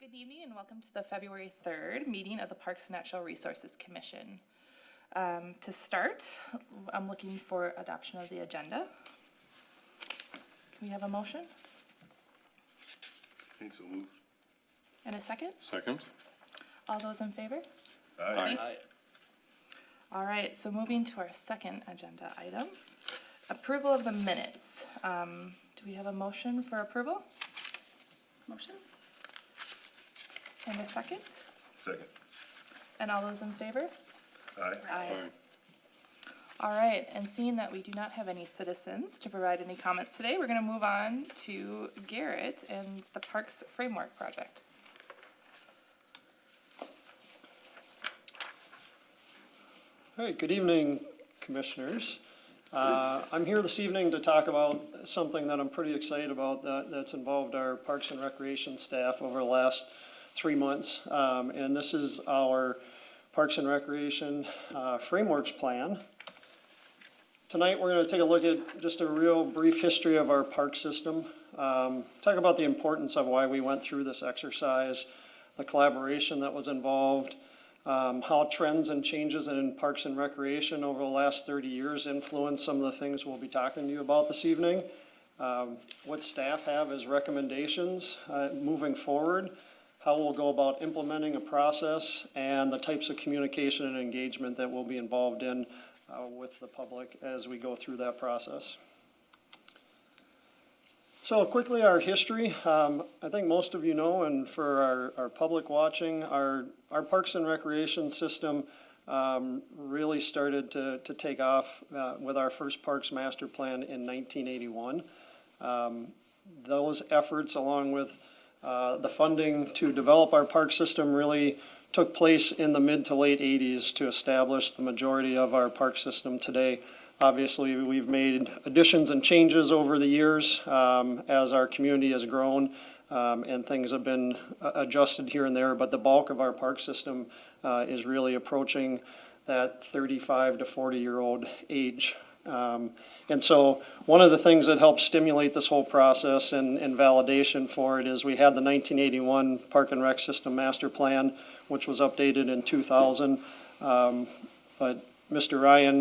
Good evening and welcome to the February 3rd meeting of the Parks and Natural Resources Commission. To start, I'm looking for adoption of the agenda. Can we have a motion? I think so moved. And a second? Second. All those in favor? Aye. Aye. All right, so moving to our second agenda item, approval of the minutes. Do we have a motion for approval? Motion. And a second? Second. And all those in favor? Aye. Aye. All right, and seeing that we do not have any citizens to provide any comments today, we're going to move on to Garrett and the Parks Framework Project. All right, good evening, Commissioners. I'm here this evening to talk about something that I'm pretty excited about that's involved our Parks and Recreation staff over the last 3 months. And this is our Parks and Recreation Frameworks Plan. Tonight we're going to take a look at just a real brief history of our park system, talk about the importance of why we went through this exercise, the collaboration that was involved, how trends and changes in parks and recreation over the last 30 years influence some of the things we'll be talking to you about this evening, what staff have as recommendations moving forward, how we'll go about implementing a process, and the types of communication and engagement that we'll be involved in with the public as we go through that process. So quickly, our history. I think most of you know, and for our public watching, our Parks and Recreation system really started to take off with our first Parks Master Plan in 1981. Those efforts, along with the funding to develop our park system, really took place in the mid to late 80s to establish the majority of our park system today. Obviously, we've made additions and changes over the years as our community has grown and things have been adjusted here and there, but the bulk of our park system is really approaching that 35 to 40-year-old age. And so one of the things that helped stimulate this whole process and validation for it is we had the 1981 Park and Rec System Master Plan, which was updated in 2000. But Mr. Ryan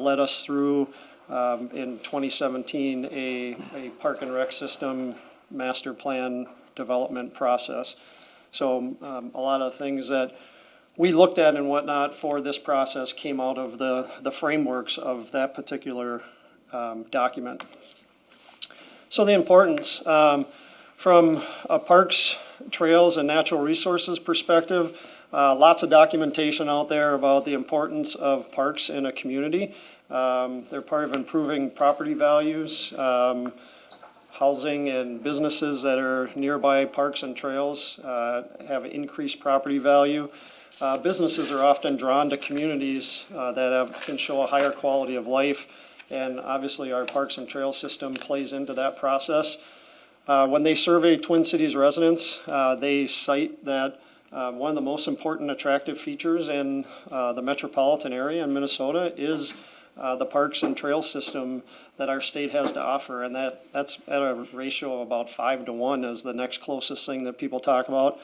led us through in 2017 a Park and Rec System Master Plan development process. So a lot of things that we looked at and whatnot for this process came out of the frameworks of that particular document. So the importance from a parks, trails, and natural resources perspective, lots of documentation out there about the importance of parks in a community. They're part of improving property values, housing and businesses that are nearby parks and trails have increased property value. Businesses are often drawn to communities that can show a higher quality of life, and obviously our parks and trail system plays into that process. When they survey Twin Cities residents, they cite that one of the most important attractive features in the metropolitan area in Minnesota is the parks and trail system that our state has to offer, and that's at a ratio of about 5 to 1 as the next closest thing that people talk about.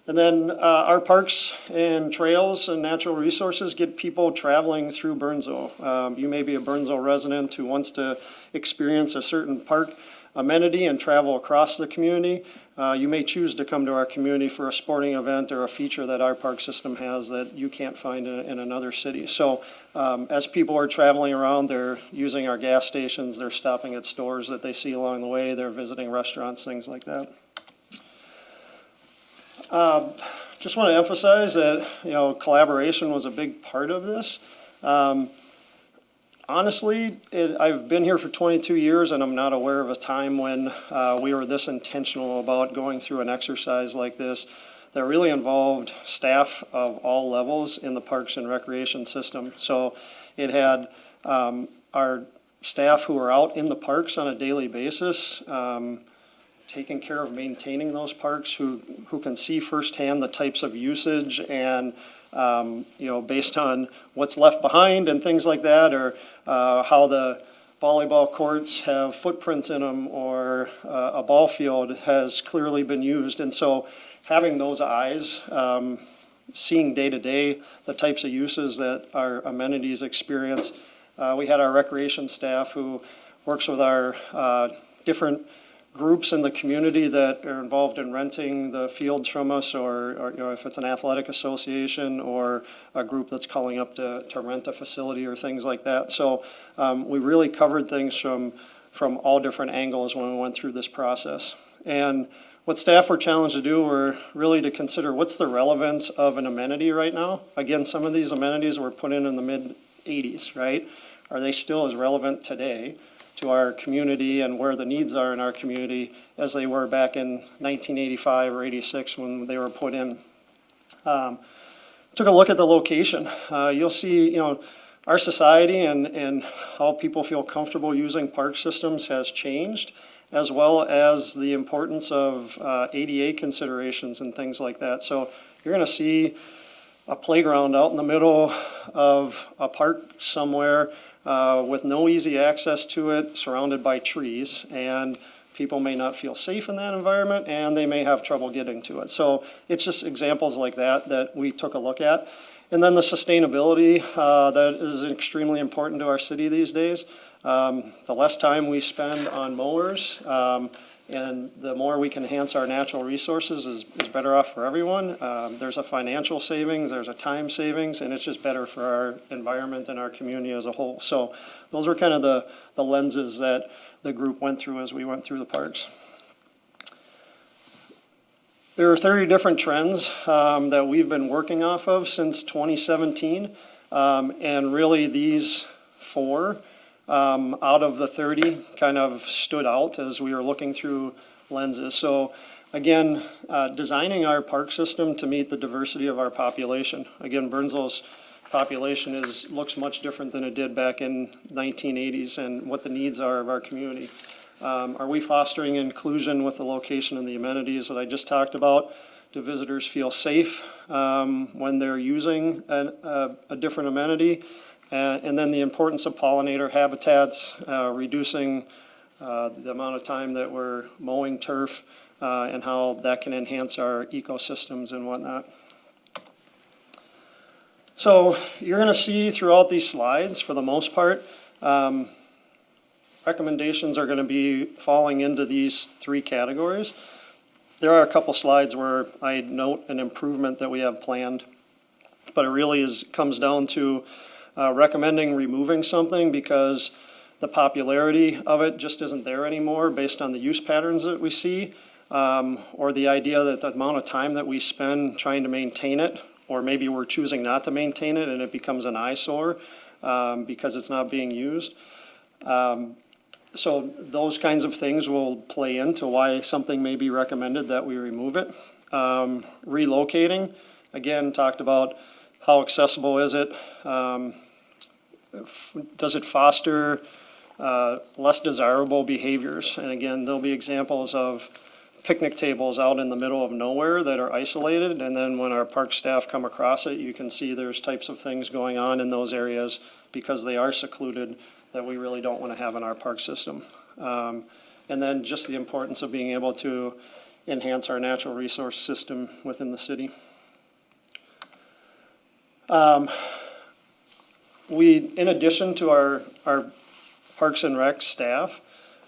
And then our parks and trails and natural resources get people traveling through Burnsville. You may be a Burnsville resident who wants to experience a certain park amenity and travel across the community. You may choose to come to our community for a sporting event or a feature that our park system has that you can't find in another city. So as people are traveling around, they're using our gas stations, they're stopping at stores that they see along the way, they're visiting restaurants, things like that. Just want to emphasize that, collaboration was a big part of this. Honestly, I've been here for 22 years and I'm not aware of a time when we were this intentional about going through an exercise like this that really involved staff of all levels in the Parks and Recreation system. So it had our staff who are out in the parks on a daily basis, taking care of maintaining those parks, who can see firsthand the types of usage and based on what's left behind and things like that, or how the volleyball courts have footprints in them, or a ball field has clearly been used. And so having those eyes, seeing day to day the types of uses that our amenities experience. We had our recreation staff who works with our different groups in the community that are involved in renting the fields from us, or if it's an athletic association or a group that's calling up to rent a facility or things like that. So we really covered things from all different angles when we went through this process. And what staff were challenged to do were really to consider what's the relevance of an amenity right now. Again, some of these amenities were put in the mid-'80s, right? Are they still as relevant today to our community and where the needs are in our community as they were back in 1985 or 86 when they were put in? Took a look at the location. You'll see, our society and how people feel comfortable using park systems has changed, as well as the importance of ADA considerations and things like that. So you're going to see a playground out in the middle of a park somewhere with no easy access to it, surrounded by trees, and people may not feel safe in that environment, and they may have trouble getting to it. So it's just examples like that we took a look at. And then the sustainability that is extremely important to our city these days. The less time we spend on mowers, and the more we can enhance our natural resources is better off for everyone. There's a financial savings, there's a time savings, and it's just better for our environment and our community as a whole. So those were kind of the lenses that the group went through as we went through the parks. There are 30 different trends that we've been working off of since 2017, and really these 4 out of the 30 kind of stood out as we were looking through lenses. So again, designing our park system to meet the diversity of our population. Again, Burnsville's population looks much different than it did back in 1980s, and what the needs are of our community. Are we fostering inclusion with the location and the amenities that I just talked about? Do visitors feel safe when they're using a different amenity? And then the importance of pollinator habitats, reducing the amount of time that we're mowing turf, and how that can enhance our ecosystems and whatnot. So you're going to see throughout these slides, for the most part, recommendations are going to be falling into these 3 categories. There are a couple slides where I note an improvement that we have planned, but it really comes down to recommending removing something because the popularity of it just isn't there anymore based on the use patterns that we see, or the idea that the amount of time that we spend trying to maintain it, or maybe we're choosing not to maintain it and it becomes an eyesore because it's not being used. So those kinds of things will play into why something may be recommended that we remove it. Relocating, again, talked about how accessible is it? Does it foster less desirable behaviors? And again, there'll be examples of picnic tables out in the middle of nowhere that are isolated, and then when our park staff come across it, you can see there's types of things going on in those areas because they are secluded that we really don't want to have in our park system. And then just the importance of being able to enhance our natural resource system within the city. In addition to our Parks and Rec staff,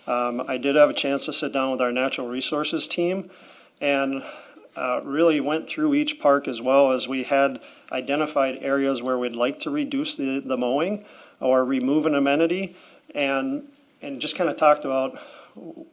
I did have a chance to sit down with our natural resources team and really went through each park as well as we had identified areas where we'd like to reduce the mowing or remove an amenity, and just kind of talked about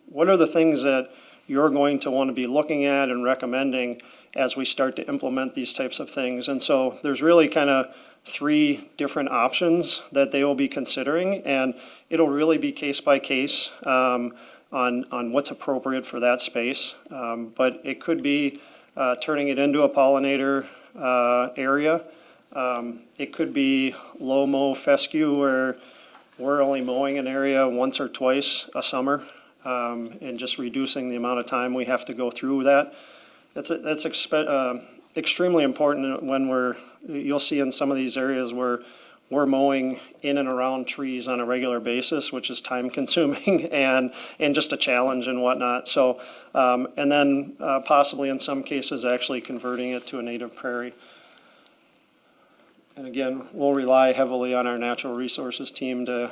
what are the things that you're going to want to be looking at and recommending as we start to implement these types of things. And so there's really kind of 3 different options that they will be considering, and it'll really be case by case on what's appropriate for that space. But it could be turning it into a pollinator area. It could be low mow fescue where we're only mowing an area once or twice a summer, and just reducing the amount of time we have to go through that. That's extremely important when you'll see in some of these areas where we're mowing in and around trees on a regular basis, which is time consuming and just a challenge and whatnot. So, and then possibly in some cases actually converting it to a native prairie. And again, we'll rely heavily on our natural resources team to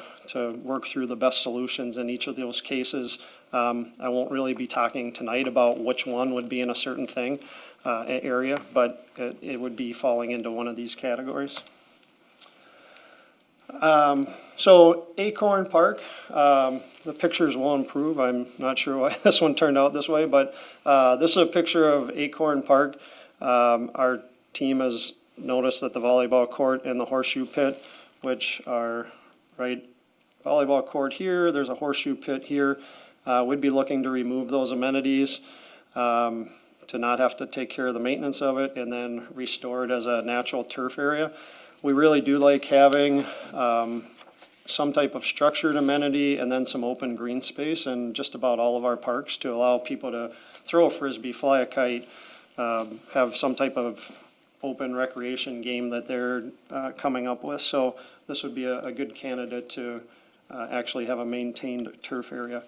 work through the best solutions in each of those cases. I won't really be talking tonight about which one would be in a certain thing, area, but it would be falling into one of these categories. So Acorn Park, the pictures will improve. I'm not sure why this one turned out this way, but this is a picture of Acorn Park. Our team has noticed that the volleyball court and the horseshoe pit, which are right, volleyball court here, there's a horseshoe pit here. We'd be looking to remove those amenities, to not have to take care of the maintenance of it and then restore it as a natural turf area. We really do like having some type of structured amenity and then some open green space in just about all of our parks to allow people to throw a frisbee, fly a kite, have some type of open recreation game that they're coming up with. So this would be a good candidate to actually have a maintained turf area.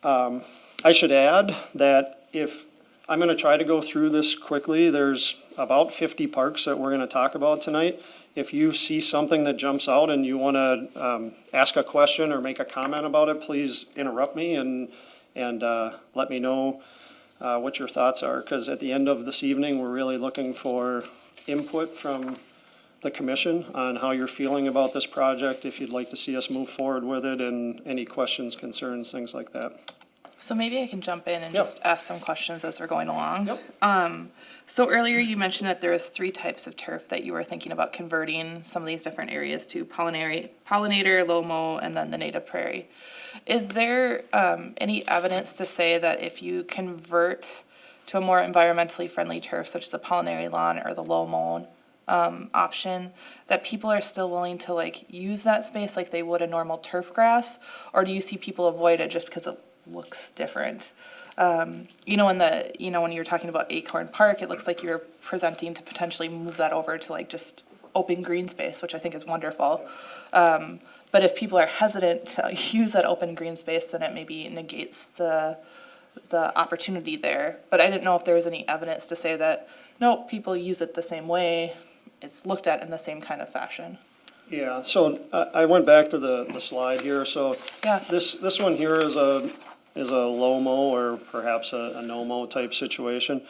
I should add that if I'm going to try to go through this quickly, there's about 50 parks that we're going to talk about tonight. If you see something that jumps out and you want to ask a question or make a comment about it, please interrupt me and let me know what your thoughts are. Because at the end of this evening, we're really looking for input from the commission on how you're feeling about this project, if you'd like to see us move forward with it, and any questions, concerns, things like that. So maybe I can jump in and Yep. just ask some questions as we're going along. Yep. So earlier you mentioned that there was 3 types of turf that you were thinking about converting some of these different areas to: pollinator, low mow, and then the native prairie. Is there any evidence to say that if you convert to a more environmentally friendly turf, such as a pollinator lawn or the low mow option, that people are still willing to like use that space like they would a normal turf grass? Or do you see people avoid it just because it looks different? When you're talking about Acorn Park, it looks like you're presenting to potentially move that over to like just open green space, which I think is wonderful. But if people are hesitant to use that open green space, then it maybe negates the opportunity there. But I didn't know if there was any evidence to say that, no, people use it the same way, it's looked at in the same kind of fashion. Yeah, so I went back to the slide here. So Yeah. this one here is a low mow or perhaps a no mow type situation.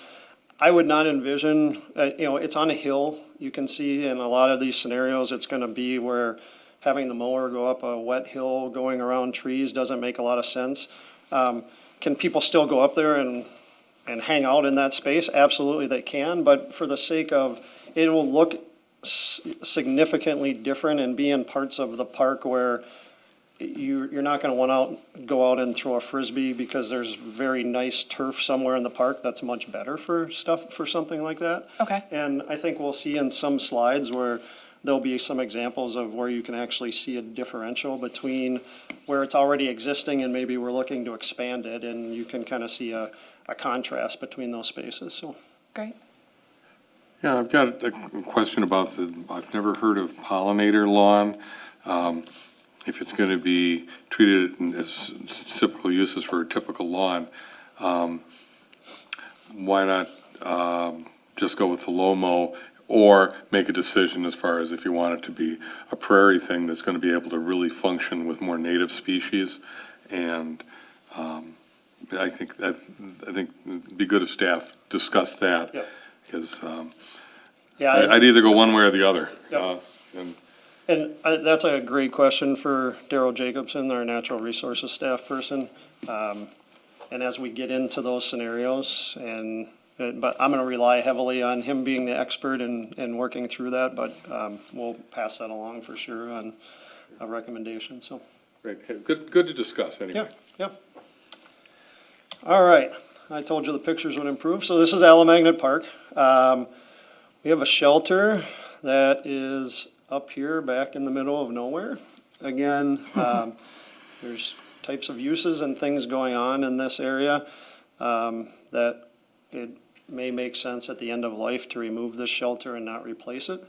I would not envision, it's on a hill. You can see in a lot of these scenarios, it's going to be where having the mower go up a wet hill going around trees doesn't make a lot of sense. Can people still go up there and hang out in that space? Absolutely they can, but for the sake of, it will look significantly different and be in parts of the park where you're not going to want to go out and throw a frisbee because there's very nice turf somewhere in the park that's much better for something like that. Okay. And I think we'll see in some slides where there'll be some examples of where you can actually see a differential between where it's already existing and maybe we're looking to expand it, and you can kind of see a contrast between those spaces. So. Great. Yeah, I've got a question about I've never heard of pollinator lawn. If it's going to be treated as typical uses for a typical lawn, why not just go with the low mow, or make a decision as far as if you want it to be a prairie thing that's going to be able to really function with more native species? And I think it'd be good if staff discussed that. Yeah. Because Yeah, I'd either go one way or the other. Yep. And that's a great question for Daryl Jacobson, our natural resources staff person. And as we get into those scenarios, but I'm going to rely heavily on him being the expert and working through that. But we'll pass that along for sure on a recommendation. So Great. Good to discuss anyway. Yeah. All right. I told you the pictures would improve. So this is Alimagnet Park. We have a shelter that is up here back in the middle of nowhere. Again, there's types of uses and things going on in this area that it may make sense at the end of life to remove this shelter and not replace it.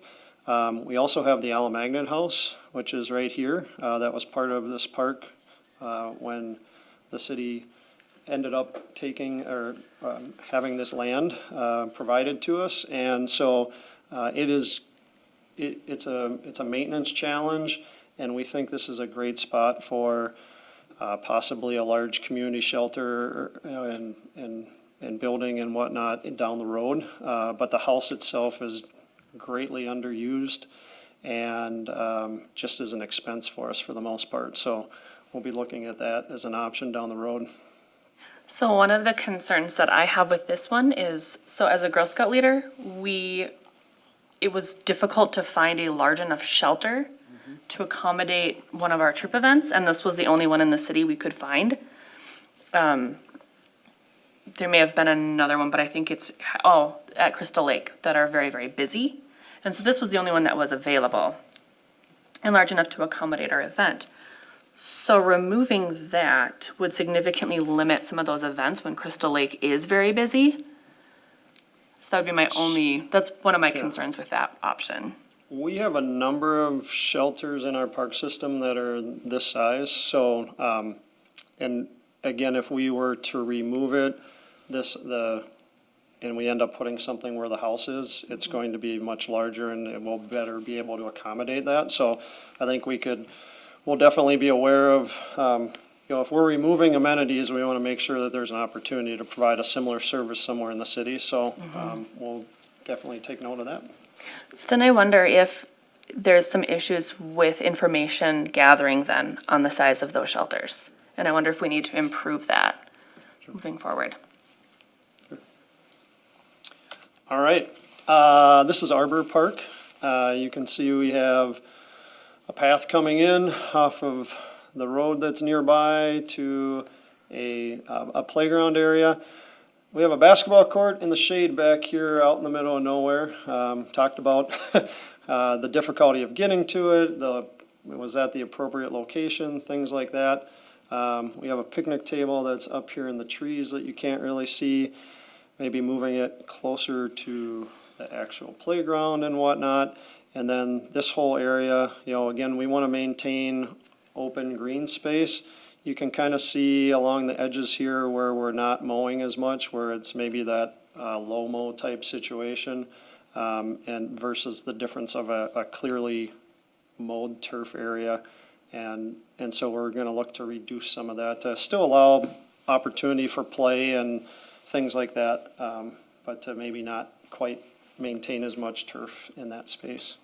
We also have the Alimagnet house, which is right here. That was part of this park when the city ended up taking or having this land provided to us. And so it's a maintenance challenge, and we think this is a great spot for possibly a large community shelter and building and whatnot down the road. But the house itself is greatly underused and just as an expense for us for the most part. So we'll be looking at that as an option down the road. So one of the concerns that I have with this one is, so as a Girl Scout leader, it was difficult to find a large enough shelter to accommodate one of our troop events, and this was the only one in the city we could find. There may have been another one, but I think it's, at Crystal Lake, that are very, very busy. And so this was the only one that was available and large enough to accommodate our event. So removing that would significantly limit some of those events when Crystal Lake is very busy. So that would be that's one of my concerns with that option. We have a number of shelters in our park system that are this size. So, and again, if we were to remove it, and we end up putting something where the house is, it's going to be much larger and it will better be able to accommodate that. So I think we'll definitely be aware of, if we're removing amenities, we want to make sure that there's an opportunity to provide a similar service somewhere in the city. So we'll definitely take note of that. So then I wonder if there's some issues with information gathering then on the size of those shelters. And I wonder if we need to improve that moving forward. All right, this is Arbor Park. You can see we have a path coming in off of the road that's nearby to a playground area. We have a basketball court in the shade back here out in the middle of nowhere. Talked about the difficulty of getting to it, was at the appropriate location, things like that. We have a picnic table that's up here in the trees that you can't really see. Maybe moving it closer to the actual playground and whatnot. And then this whole area, again, we want to maintain open green space. You can kind of see along the edges here where we're not mowing as much, where it's maybe that low mow type situation, and versus the difference of a clearly mowed turf area. And so we're going to look to reduce some of that to still allow opportunity for play and things like that, but to maybe not quite maintain as much turf in that space.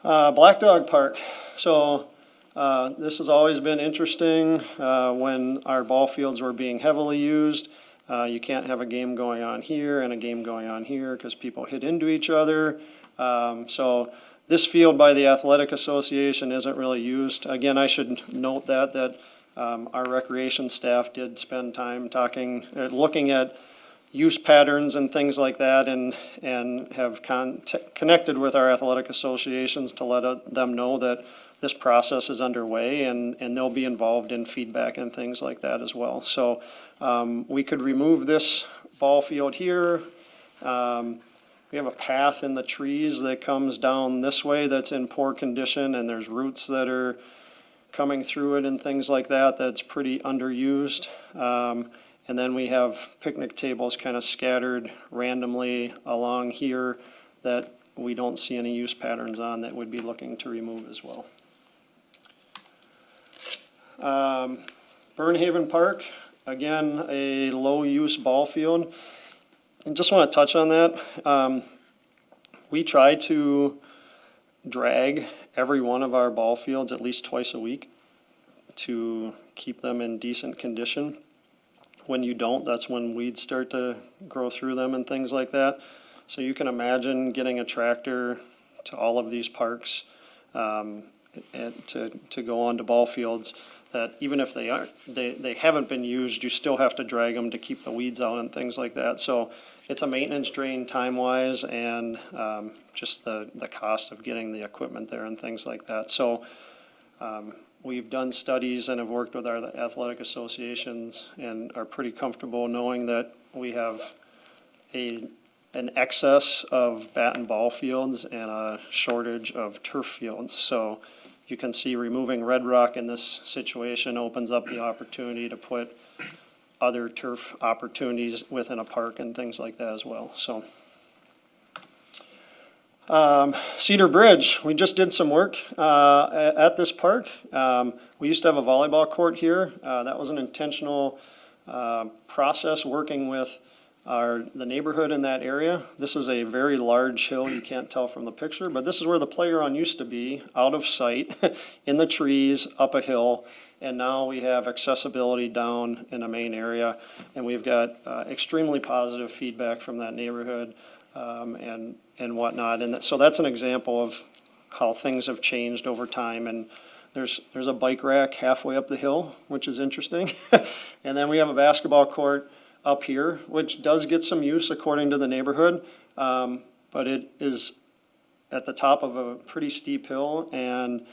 Black Dog Park. So this has always been interesting when our ball fields were being heavily used. You can't have a game going on here and a game going on here because people hit into each other. So this field by the Athletic Association isn't really used. Again, I should note that our recreation staff did spend time looking at use patterns and things like that, and have connected with our athletic associations to let them know that this process is underway, and they'll be involved in feedback and things like that as well. So we could remove this ball field here. We have a path in the trees that comes down this way that's in poor condition, and there's roots that are coming through it and things like that. That's pretty underused. And then we have picnic tables kind of scattered randomly along here that we don't see any use patterns on that would be looking to remove as well. Burnhaven Park, again, a low-use ball field. I just want to touch on that. We try to drag every one of our ball fields at least twice a week to keep them in decent condition. When you don't, that's when weeds start to grow through them and things like that. So you can imagine getting a tractor to all of these parks and to go onto ball fields that even if they haven't been used, you still have to drag them to keep the weeds out and things like that. So it's a maintenance drain time-wise, and just the cost of getting the equipment there and things like that. So we've done studies and have worked with our athletic associations and are pretty comfortable knowing that we have a an excess of bat and ball fields and a shortage of turf fields. So you can see removing red rock in this situation opens up the opportunity to put other turf opportunities within a park and things like that as well, so. Cedarbridge, we just did some work at this park. We used to have a volleyball court here. That was an intentional process working with the neighborhood in that area. This is a very large hill, you can't tell from the picture, but this is where the playground used to be, out of sight, in the trees, up a hill. And now we have accessibility down in the main area, and we've got extremely positive feedback from that neighborhood and whatnot. And so that's an example of how things have changed over time. And there's a bike rack halfway up the hill, which is interesting. And then we have a basketball court up here, which does get some use according to the neighborhood, but it is at the top of a pretty steep hill, and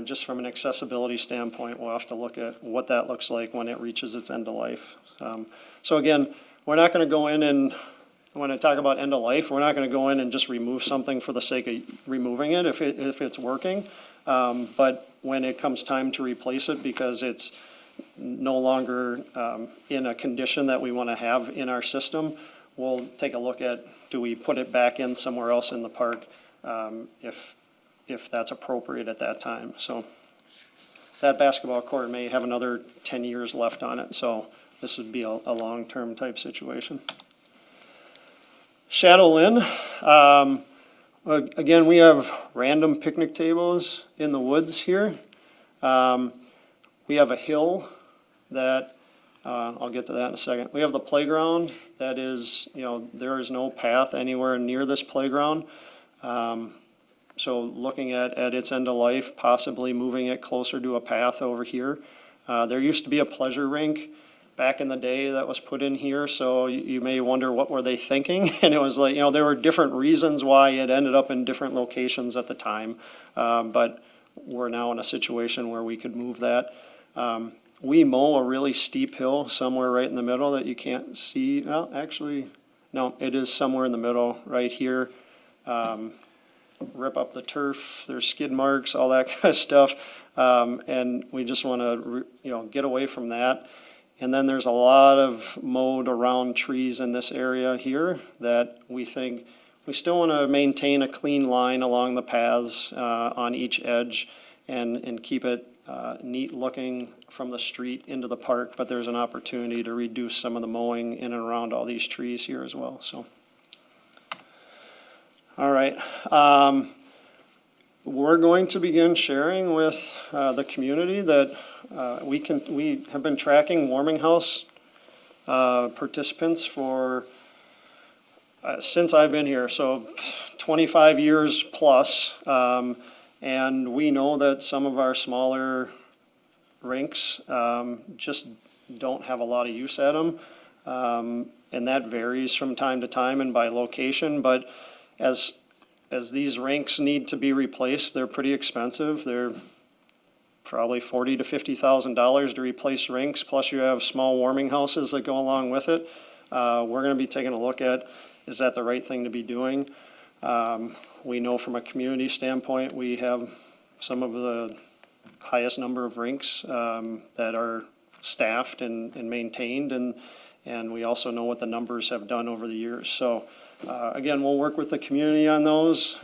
just from an accessibility standpoint, we'll have to look at what that looks like when it reaches its end of life. So again, we're not going to go in and, when I talk about end of life, we're not going to go in and just remove something for the sake of removing it if it's working. But when it comes time to replace it because it's no longer in a condition that we want to have in our system, we'll take a look at, do we put it back in somewhere else in the park if that's appropriate at that time. So that basketball court may have another 10 years left on it, so this would be a long-term type situation. Chateaulin, again, we have random picnic tables in the woods here. We have a hill that, I'll get to that in a second. We have the playground that is, there is no path anywhere near this playground. So looking at its end of life, possibly moving it closer to a path over here. There used to be a pleasure rink back in the day that was put in here, so you may wonder what were they thinking? And it was like, there were different reasons why it ended up in different locations at the time. But we're now in a situation where we could move that. We mow a really steep hill somewhere right in the middle that you can't see. Well, actually, no, it is somewhere in the middle right here. Rip up the turf, there's skid marks, all that kind of stuff. And we just want to, get away from that. And then there's a lot of mowed around trees in this area here that we think we still want to maintain a clean line along the paths on each edge and keep it neat looking from the street into the park, but there's an opportunity to reduce some of the mowing in and around all these trees here as well. So, all right. We're going to begin sharing with the community that we have been tracking warming house participants for since I've been here, so 25 years plus. And we know that some of our smaller rinks just don't have a lot of use at them. And that varies from time to time and by location. But as these rinks need to be replaced, they're pretty expensive. They're probably $40,000 to $50,000 to replace rinks. Plus you have small warming houses that go along with it. We're going to be taking a look at, is that the right thing to be doing? We know from a community standpoint, we have some of the highest number of rinks that are staffed and maintained, and we also know what the numbers have done over the years. So again, we'll work with the community on those.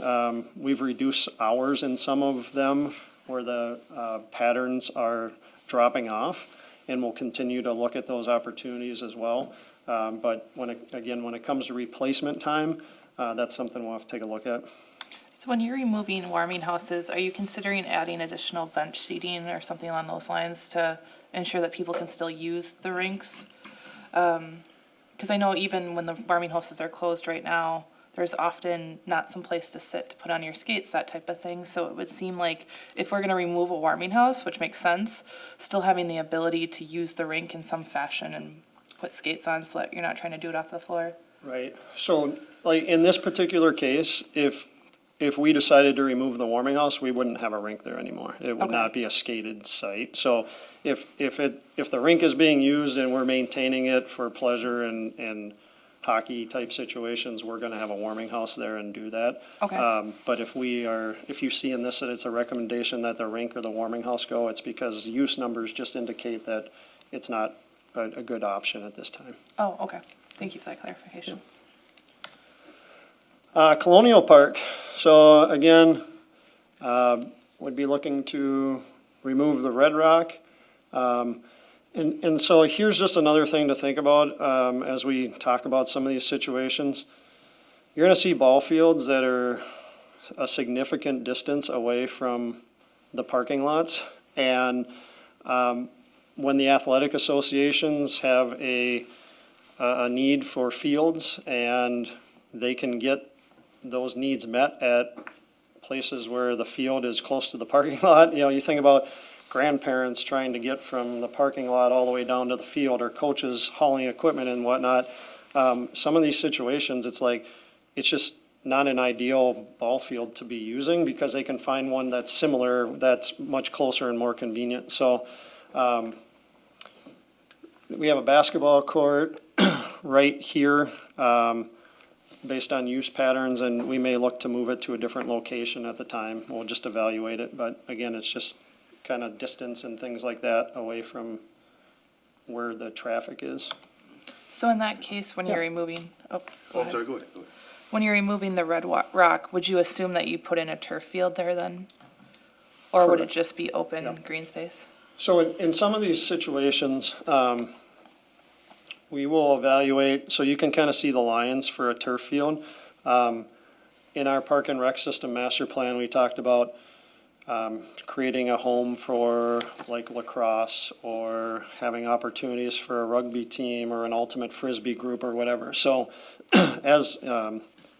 We've reduced hours in some of them where the patterns are dropping off, and we'll continue to look at those opportunities as well. But when it comes to replacement time, that's something we'll have to take a look at. So when you're removing warming houses, are you considering adding additional bench seating or something along those lines to ensure that people can still use the rinks? Because I know even when the warming houses are closed right now, there's often not some place to sit to put on your skates, that type of thing. So it would seem like if we're going to remove a warming house, which makes sense, still having the ability to use the rink in some fashion and put skates on so that you're not trying to do it off the floor. Right. So like in this particular case, if we decided to remove the warming house, we wouldn't have a rink there anymore. It would not be a skated site. So if the rink is being used and we're maintaining it for pleasure and hockey type situations, we're gonna have a warming house there and do that. Okay. But if you see in this that it's a recommendation that the rink or the warming house go, it's because use numbers just indicate that it's not a good option at this time. Oh, okay. Thank you for that clarification. Colonial Park, so again, would be looking to remove the red rock. And so here's just another thing to think about, as we talk about some of these situations. You're gonna see ball fields that are a significant distance away from the parking lots. And, when the athletic associations have a need for fields and they can get those needs met at places where the field is close to the parking lot, you think about grandparents trying to get from the parking lot all the way down to the field, or coaches hauling equipment and whatnot. Some of these situations, it's just not an ideal ball field to be using because they can find one that's similar, that's much closer and more convenient. So, we have a basketball court right here, based on use patterns, and we may look to move it to a different location at the time. We'll just evaluate it, but again, it's just kind of distance and things like that away from where the traffic is. So in that case, when you're Yeah. removing, Oh, I'm sorry, go ahead. when you're removing the red rock, would you assume that you put in a turf field there then? Or would it Correct. just be open Yep. green space? So in some of these situations, we will evaluate, so you can kind of see the lines for a turf field. In our Park and Rec System Master Plan, we talked about creating a home for like lacrosse, or having opportunities for a rugby team or an ultimate frisbee group or whatever. So as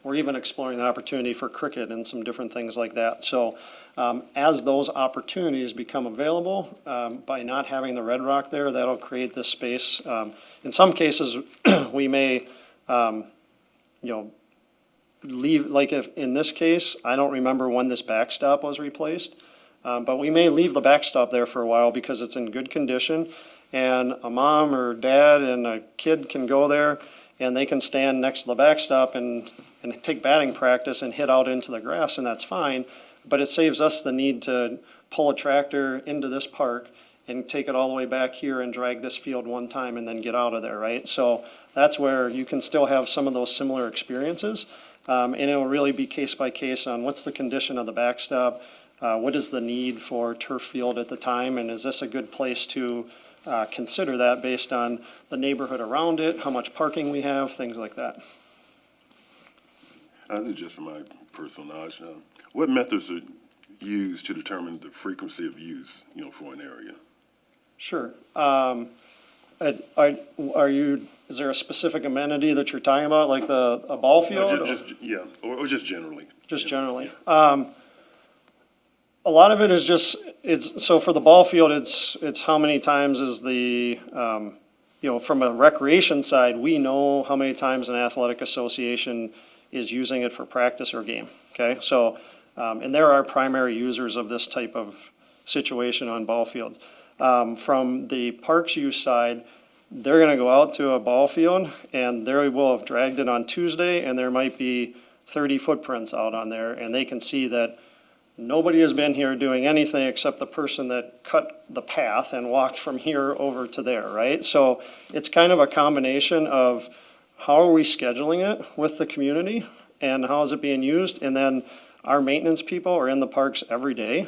we're even exploring the opportunity for cricket and some different things like that. So as those opportunities become available, by not having the red rock there, that'll create this space. In some cases, we may, leave, like if, in this case, I don't remember when this backstop was replaced, but we may leave the backstop there for a while because it's in good condition, and a mom or dad and a kid can go there, and they can stand next to the backstop and take batting practice and hit out into the grass, and that's fine, but it saves us the need to pull a tractor into this park and take it all the way back here and drag this field one time and then get out of there, right? So that's where you can still have some of those similar experiences. And it'll really be case by case on what's the condition of the backstop, what is the need for turf field at the time, and is this a good place to consider that based on the neighborhood around it, how much parking we have, things like that. This is just from my personal knowledge. What methods are used to determine the frequency of use, for an area? Sure. Is there a specific amenity that you're talking about, like a ball field? Or just generally. Just generally. A lot of it is just, so for the ball field, it's how many times is the, from a recreation side, we know how many times an athletic association is using it for practice or game, okay? So, and they're our primary users of this type of situation on ball fields. From the parks use side, they're gonna go out to a ball field and they will have dragged it on Tuesday, and there might be 30 footprints out on there, and they can see that nobody has been here doing anything except the person that cut the path and walked from here over to there, right? So it's kind of a combination of how are we scheduling it with the community and how is it being used? And then our maintenance people are in the parks every day.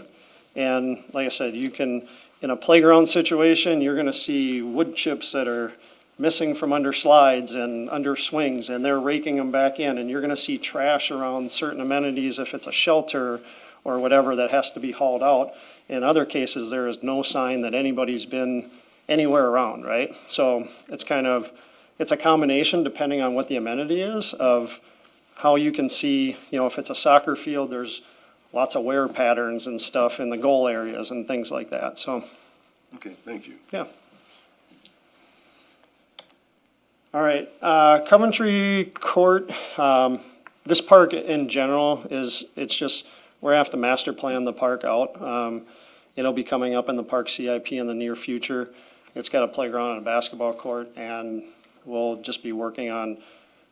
And like I said, you can, in a playground situation, you're gonna see wood chips that are missing from under slides and under swings, and they're raking them back in, and you're gonna see trash around certain amenities if it's a shelter or whatever that has to be hauled out. In other cases, there is no sign that anybody's been anywhere around, right? So it's a combination, depending on what the amenity is, of how you can see, if it's a soccer field, there's lots of wear patterns and stuff in the goal areas and things like that, so. Okay, thank you. Yeah. All right, Coventry Court, this park in general we're gonna have to master plan the park out. It'll be coming up in the park CIP in the near future. It's got a playground and a basketball court, and we'll just be working on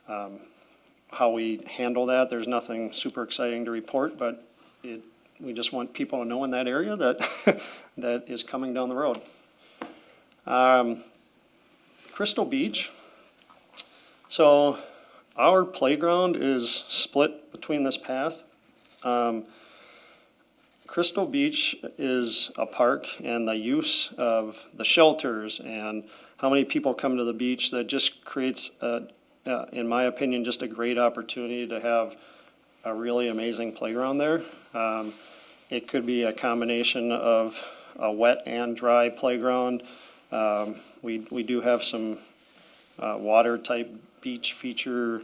how we handle that, there's nothing super exciting to report, but we just want people to know in that area that that is coming down the road. Crystal Beach. So our playground is split between this path. Crystal Beach is a park, and the use of the shelters and how many people come to the beach, that just creates, in my opinion, just a great opportunity to have a really amazing playground there. It could be a combination of a wet and dry playground. We do have some water type beach feature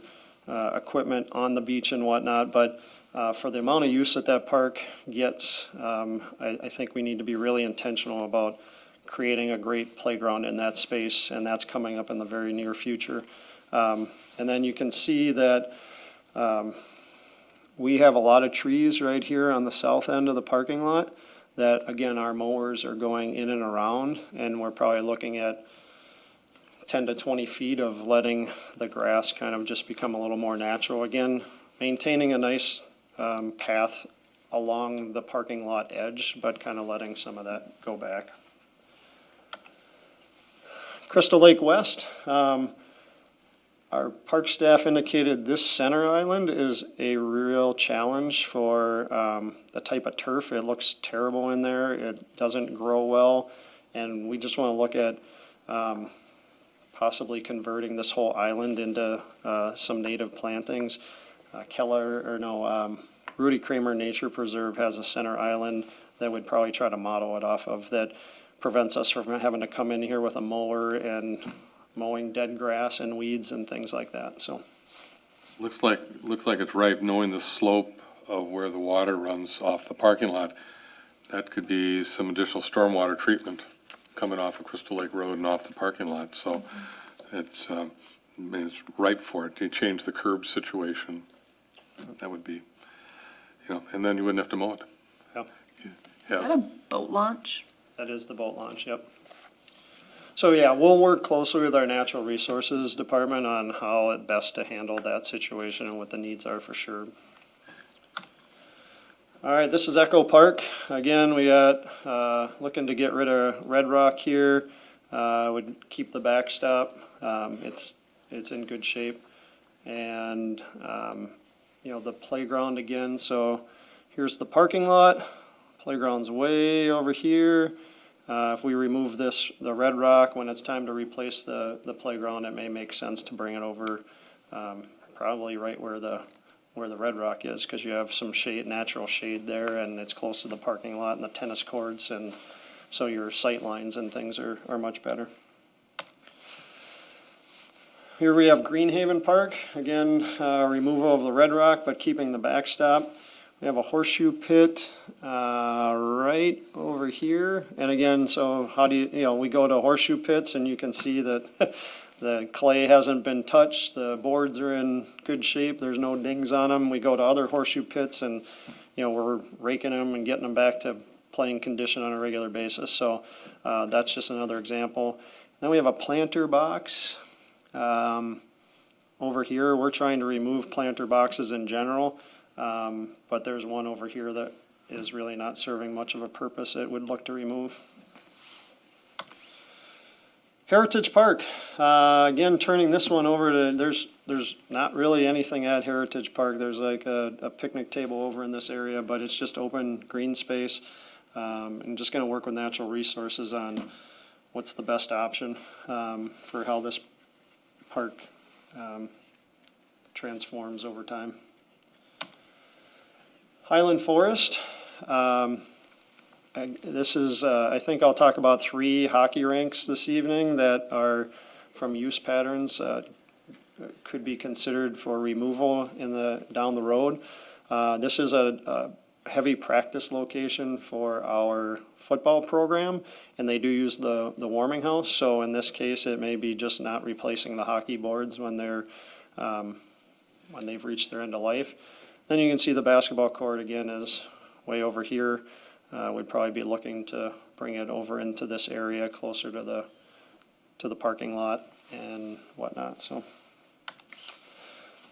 equipment on the beach and whatnot, but for the amount of use that that park gets, I think we need to be really intentional about creating a great playground in that space, and that's coming up in the very near future. And then you can see that we have a lot of trees right here on the south end of the parking lot that, again, our mowers are going in and around, and we're probably looking at 10 to 20 feet of letting the grass kind of just become a little more natural. Again, maintaining a nice path along the parking lot edge, but kind of letting some of that go back. Crystal Lake West. Our park staff indicated this center island is a real challenge for the type of turf. It looks terrible in there. It doesn't grow well, and we just want to look at possibly converting this whole island into some native plantings. Rudy Kramer Nature Preserve has a center island that would probably try to model it off of, that prevents us from having to come in here with a mower and mowing dead grass and weeds and things like that. So Looks like it's right, knowing the slope of where the water runs off the parking lot. That could be some additional stormwater treatment coming off of Crystal Lake Road and off the parking lot. So it's ripe for it to change the curb situation. That would be, and then you wouldn't have to mow it. yeah, Is that a boat launch? that is the boat launch, yep. So yeah, we'll work closely with our natural resources department on how it best to handle that situation and what the needs are for sure. All right, this is Echo Park. Again, we got looking to get rid of Red Rock here. Would keep the backstop. It's in good shape. And the playground again. So here's the parking lot. Playground's way over here. If we remove the Red Rock, when it's time to replace the playground, it may make sense to bring it over probably right where the Red Rock is, because you have some shade, natural shade there, and it's close to the parking lot and the tennis courts, and so your sight lines and things are much better. Here we have Greenhaven Park. Again, removal of the Red Rock, but keeping the backstop. We have a horseshoe pit right over here. And again, so how do we go to horseshoe pits, and you can see that the clay hasn't been touched. The boards are in good shape. There's no dings on them. We go to other horseshoe pits, and we're raking them and getting them back to playing condition on a regular basis. So that's just another example. Then we have a planter box. Over here, we're trying to remove planter boxes in general. But there's one over here that is really not serving much of a purpose it would look to remove. Heritage Park, again, turning this one over to, there's not really anything at Heritage Park. There's like a picnic table over in this area, but it's just open green space. And just gonna work with natural resources on what's the best option for how this park transforms over time. Highland Forest. This is, I think I'll talk about 3 hockey rinks this evening that are from use patterns, could be considered for removal down the road. This is a heavy practice location for our football program, and they do use the warming house. So in this case, it may be just not replacing the hockey boards when they've reached their end of life. Then you can see the basketball court again is way over here. We'd probably be looking to bring it over into this area closer to the parking lot and whatnot. So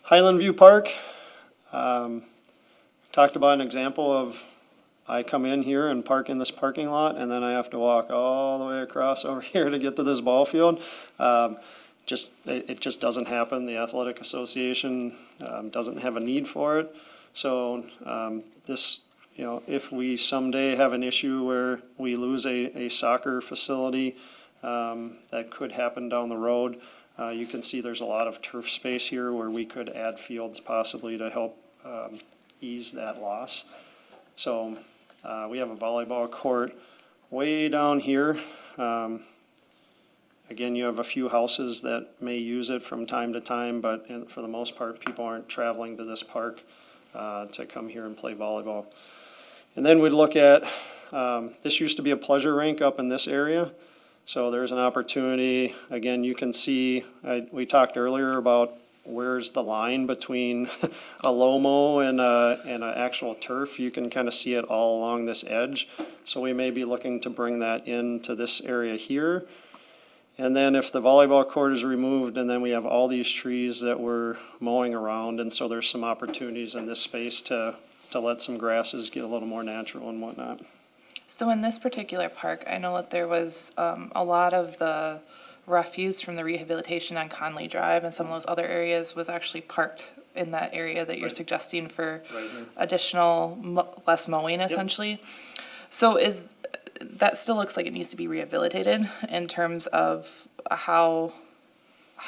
Highland View Park, talked about an example of I come in here and park in this parking lot, and then I have to walk all the way across over here to get to this ball field. It just doesn't happen. The Athletic Association doesn't have a need for it. So this, if we someday have an issue where we lose a soccer facility, that could happen down the road. You can see there's a lot of turf space here where we could add fields possibly to help ease that loss. So we have a volleyball court way down here. Again, you have a few houses that may use it from time to time, but for the most part, people aren't traveling to this park to come here and play volleyball. And then we'd look at, this used to be a pleasure rink up in this area. So there's an opportunity, again, you can see, we talked earlier about where's the line between a low-mow and an actual turf. You can kind of see it all along this edge. So we may be looking to bring that into this area here. And then if the volleyball court is removed, and then we have all these trees that we're mowing around, and so there's some opportunities in this space to let some grasses get a little more natural and whatnot. So in this particular park, I know that there was a lot of the refuse from the rehabilitation on Conley Drive and some of those other areas was actually parked in that area that you're suggesting for additional, less mowing essentially. So that still looks like it needs to be rehabilitated in terms of how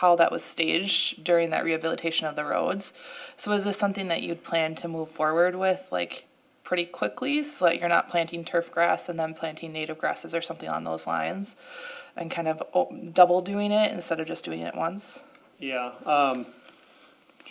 that was staged during that rehabilitation of the roads. So is this something that you'd plan to move forward with, like, pretty quickly, so that you're not planting turf grass and then planting native grasses or something on those lines, and kind of double doing it instead of just doing it once? Yeah, would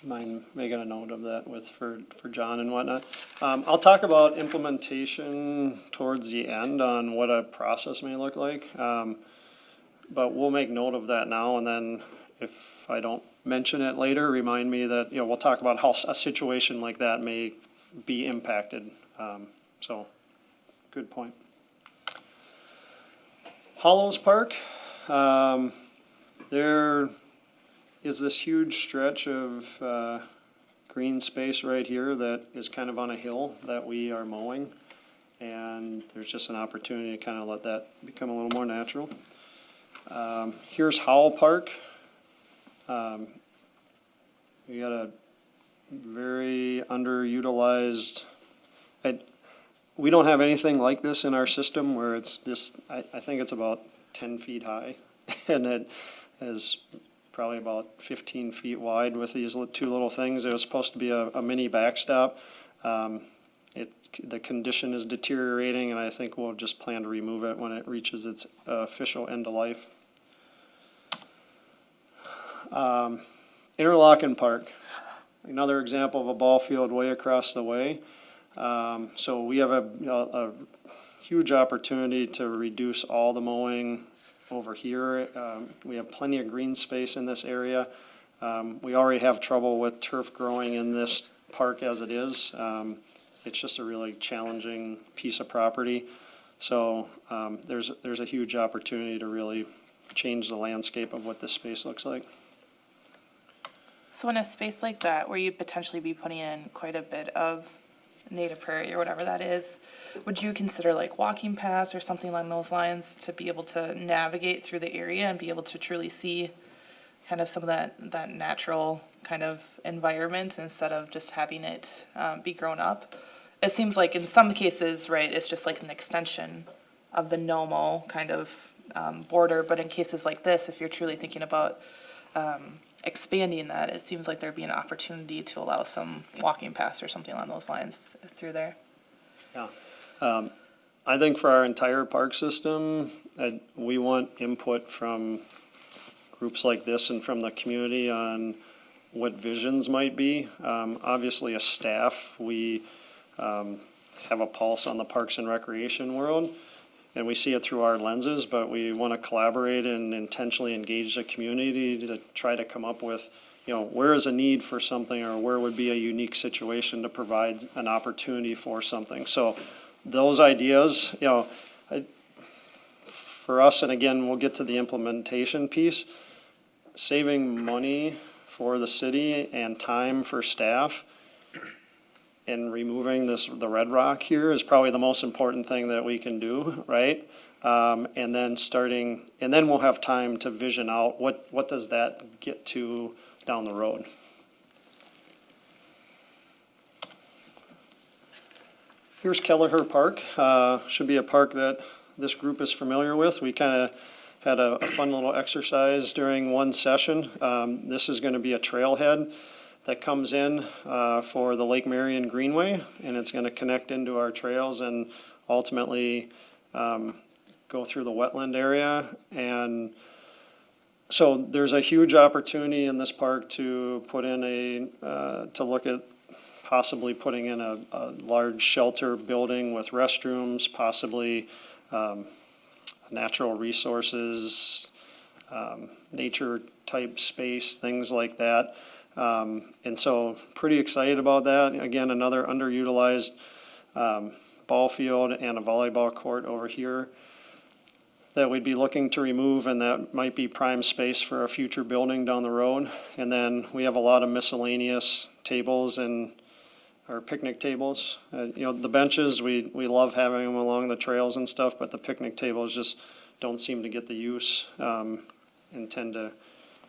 you mind making a note of that for John and whatnot? I'll talk about implementation towards the end on what a process may look like, but we'll make note of that now, and then if I don't mention it later, remind me that, we'll talk about how a situation like that may be impacted. So, good point. Hollows Park, there is this huge stretch of green space right here that is kind of on a hill that we are mowing, and there's just an opportunity to kind of let that become a little more natural. Here's Howell Park. We got a very underutilized, we don't have anything like this in our system where it's just, I think it's about 10 feet high, and it is probably about 15 feet wide with these two little things. It was supposed to be a mini backstop. The condition is deteriorating, and I think we'll just plan to remove it when it reaches its official end of life. Interlachen Park, another example of a ball field way across the way. So we have a huge opportunity to reduce all the mowing over here. We have plenty of green space in this area. We already have trouble with turf growing in this park as it is. It's just a really challenging piece of property. So there's a huge opportunity to really change the landscape of what this space looks like. So in a space like that, where you'd potentially be putting in quite a bit of native prairie or whatever that is, would you consider like walking paths or something along those lines to be able to navigate through the area and be able to truly see kind of some of that natural kind of environment instead of just having it be grown up? It seems like in some cases, right, it's just like an extension of the no-mow kind of border, but in cases like this, if you're truly thinking about expanding that, it seems like there'd be an opportunity to allow some walking paths or something along those lines through there. Yeah. I think for our entire park system, we want input from groups like this and from the community on what visions might be. Obviously, as staff, we have a pulse on the parks and recreation world, and we see it through our lenses, but we want to collaborate and intentionally engage the community to try to come up with, where is a need for something, or where would be a unique situation to provide an opportunity for something. So those ideas, for us, and again, we'll get to the implementation piece, saving money for the city and time for staff. And removing the red rock here is probably the most important thing that we can do, right? And then we'll have time to vision out what does that get to down the road. Here's Kelleher Park. Should be a park that this group is familiar with. We kind of had a fun little exercise during one session. This is going to be a trailhead that comes in for the Lake Marion Greenway, and it's going to connect into our trails and ultimately go through the wetland area. And so there's a huge opportunity in this park to put in to look at possibly putting in a large shelter building with restrooms, possibly natural resources, nature type space, things like that. And so pretty excited about that. Again, another underutilized ball field and a volleyball court over here that we'd be looking to remove, and that might be prime space for a future building down the road. And then we have a lot of miscellaneous tables and our picnic tables. The benches, we love having them along the trails and stuff, but the picnic tables just don't seem to get the use and tend to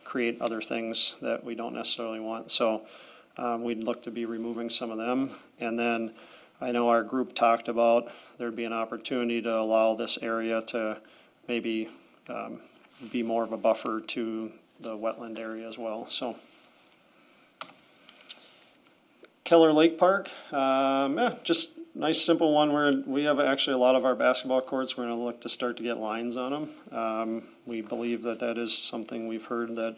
create other things that we don't necessarily want. So we'd look to be removing some of them. And then I know our group talked about there'd be an opportunity to allow this area to maybe be more of a buffer to the wetland area as well. So Keller Lake Park, just nice simple one where we have actually a lot of our basketball courts. We're going to look to start to get lines on them. We believe that is something we've heard that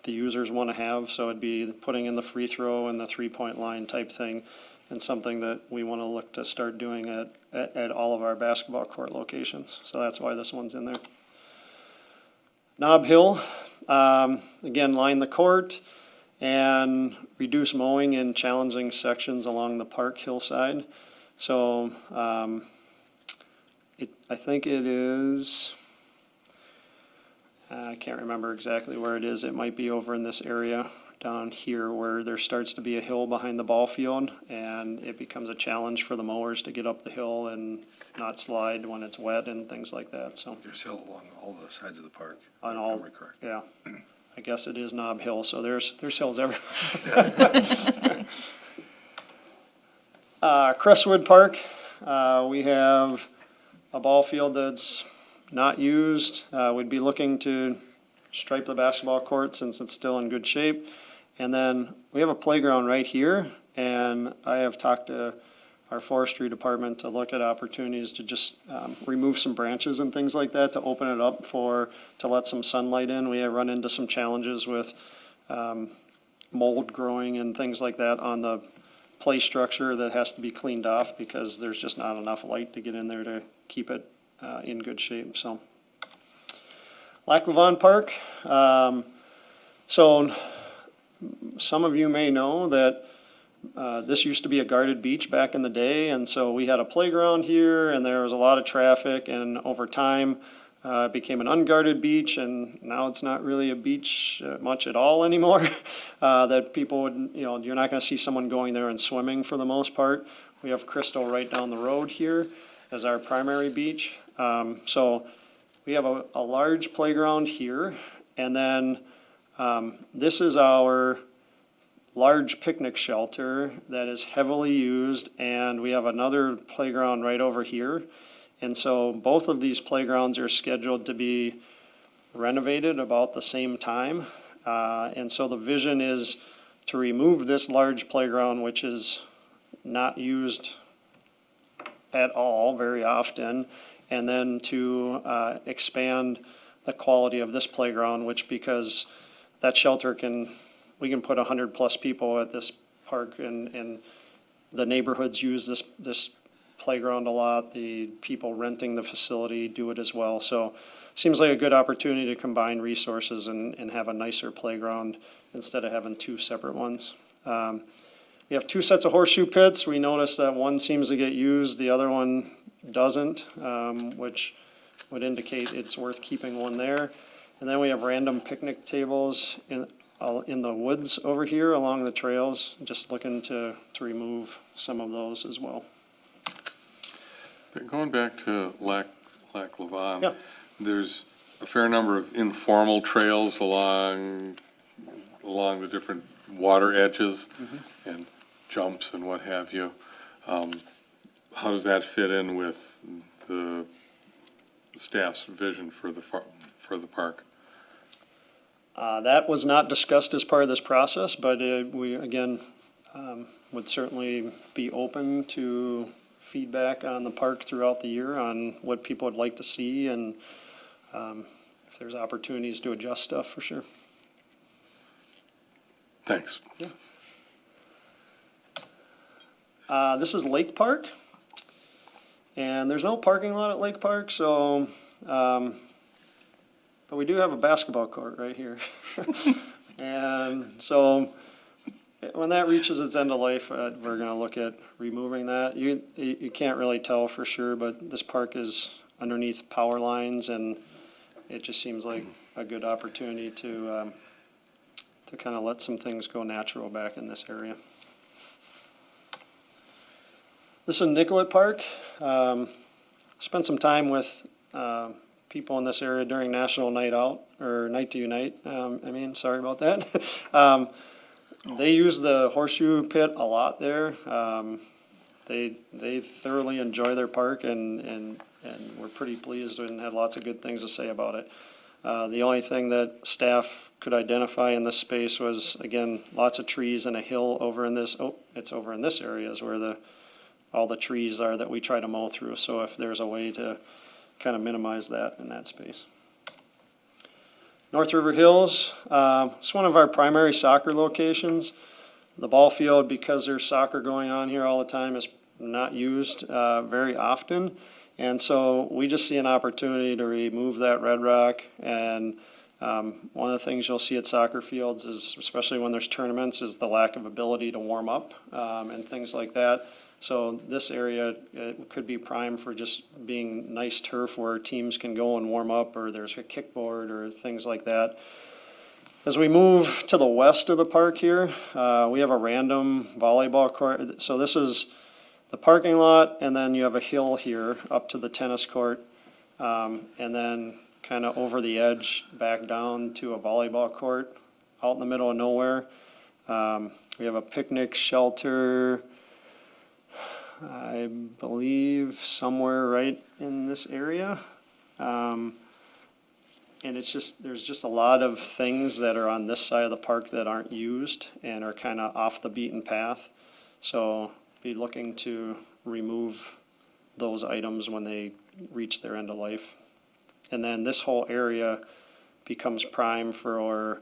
the users want to have. So it'd be putting in the free throw and the 3-point line type thing, and something that we want to look to start doing at all of our basketball court locations. So that's why this one's in there. Nob Hill, again, line the court and reduce mowing in challenging sections along the park hillside. So I think it is, I can't remember exactly where it is. It might be over in this area down here where there starts to be a hill behind the ball field, and it becomes a challenge for the mowers to get up the hill and not slide when it's wet and things like that. So There's hill along all the sides of the park. on all, Correct. yeah. I guess it is Nob Hill, so there's hills everywhere. Krestwood Park, we have a ball field that's not used. We'd be looking to stripe the basketball court since it's still in good shape. And then we have a playground right here, and I have talked to our forestry department to look at opportunities to just remove some branches and things like that to open it up to let some sunlight in. We have run into some challenges with mold growing and things like that on the play structure that has to be cleaned off because there's just not enough light to get in there to keep it in good shape. So Lackawanna Park. So some of you may know that this used to be a guarded beach back in the day, and so we had a playground here, and there was a lot of traffic, and over time it became an unguarded beach, and now it's not really a beach much at all anymore. That people would, you're not going to see someone going there and swimming for the most part. We have Crystal right down the road here as our primary beach. So we have a large playground here, and then this is our large picnic shelter that is heavily used, and we have another playground right over here. And so both of these playgrounds are scheduled to be renovated about the same time. And so the vision is to remove this large playground, which is not used at all very often, and then to expand the quality of this playground, which because that shelter we can put 100+ people at this park, and the neighborhoods use this playground a lot. The people renting the facility do it as well. So seems like a good opportunity to combine resources and have a nicer playground instead of having two separate ones. We have 2 sets of horseshoe pits. We noticed that one seems to get used, the other one doesn't, which would indicate it's worth keeping one there. And then we have random picnic tables in the woods over here along the trails, just looking to remove some of those as well. But going back to Lac Levant, Yeah. there's a fair number of informal trails along the different water edges and jumps and what have you. How does that fit in with the staff's vision for the park? That was not discussed as part of this process, but we, again, would certainly be open to feedback on the park throughout the year on what people would like to see, and if there's opportunities to adjust stuff, for sure. Thanks. This is Lake Park, and there's no parking lot at Lake Park, so, but we do have a basketball court right here. And so when that reaches its end of life, we're gonna look at removing that. You can't really tell for sure, but this park is underneath power lines, and it just seems like a good opportunity to kind of let some things go natural back in this area. This is Nicollet Park. Spent some time with people in this area during National Night Out, or Night to Unite, sorry about that. They use the horseshoe pit a lot there. They thoroughly enjoy their park, and we're pretty pleased and had lots of good things to say about it. The only thing that staff could identify in this space was, again, lots of trees and a hill over in this, it's over in this area is where all the trees are that we try to mow through. So if there's a way to kind of minimize that in that space. North River Hills, it's one of our primary soccer locations. The ball field, because there's soccer going on here all the time, is not used very often. And so we just see an opportunity to remove that red rock. And one of the things you'll see at soccer fields is, especially when there's tournaments, is the lack of ability to warm up and things like that. So this area could be prime for just being nice turf where teams can go and warm up, or there's a kickboard or things like that. As we move to the west of the park here, we have a random volleyball court. So this is the parking lot, and then you have a hill here up to the tennis court, and then kind of over the edge back down to a volleyball court out in the middle of nowhere. We have a picnic shelter, I believe somewhere right in this area. And it's just, there's just a lot of things that are on this side of the park that aren't used and are kind of off the beaten path. So be looking to remove those items when they reach their end of life. And then this whole area becomes prime for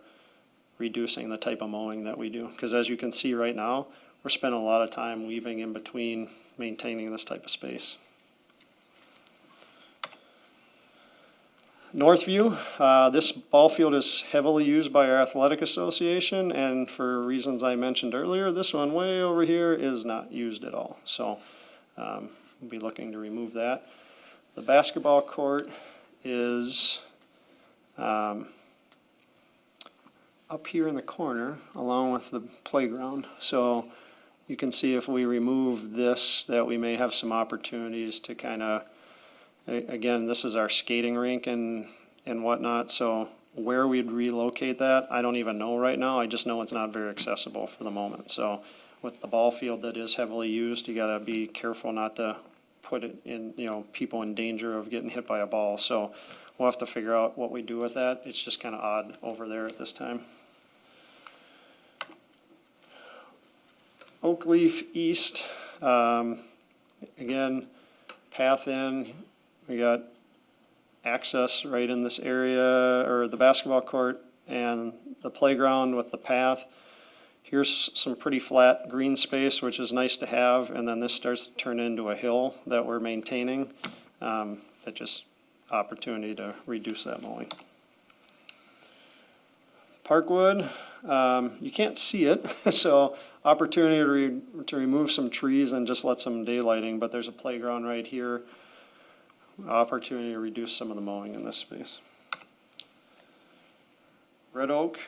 reducing the type of mowing that we do. Because as you can see right now, we're spending a lot of time weaving in between maintaining this type of space. Northview, this ball field is heavily used by our athletic association, and for reasons I mentioned earlier, this one way over here is not used at all. So we'll be looking to remove that. The basketball court is up here in the corner along with the playground. So you can see if we remove this that we may have some opportunities to kind of, again, this is our skating rink and whatnot, so where we'd relocate that, I don't even know right now. I just know it's not very accessible for the moment. So with the ball field that is heavily used, you gotta be careful not to put it in, people in danger of getting hit by a ball. So we'll have to figure out what we do with that. It's just kind of odd over there at this time. Oak Leaf East, again, path in. We got access right in this area, or the basketball court and the playground with the path. Here's some pretty flat green space, which is nice to have, and then this starts to turn into a hill that we're maintaining. That just opportunity to reduce that mowing. Parkwood, you can't see it, so opportunity to remove some trees and just let some daylighting, but there's a playground right here. Opportunity to reduce some of the mowing in this space. Red Oak,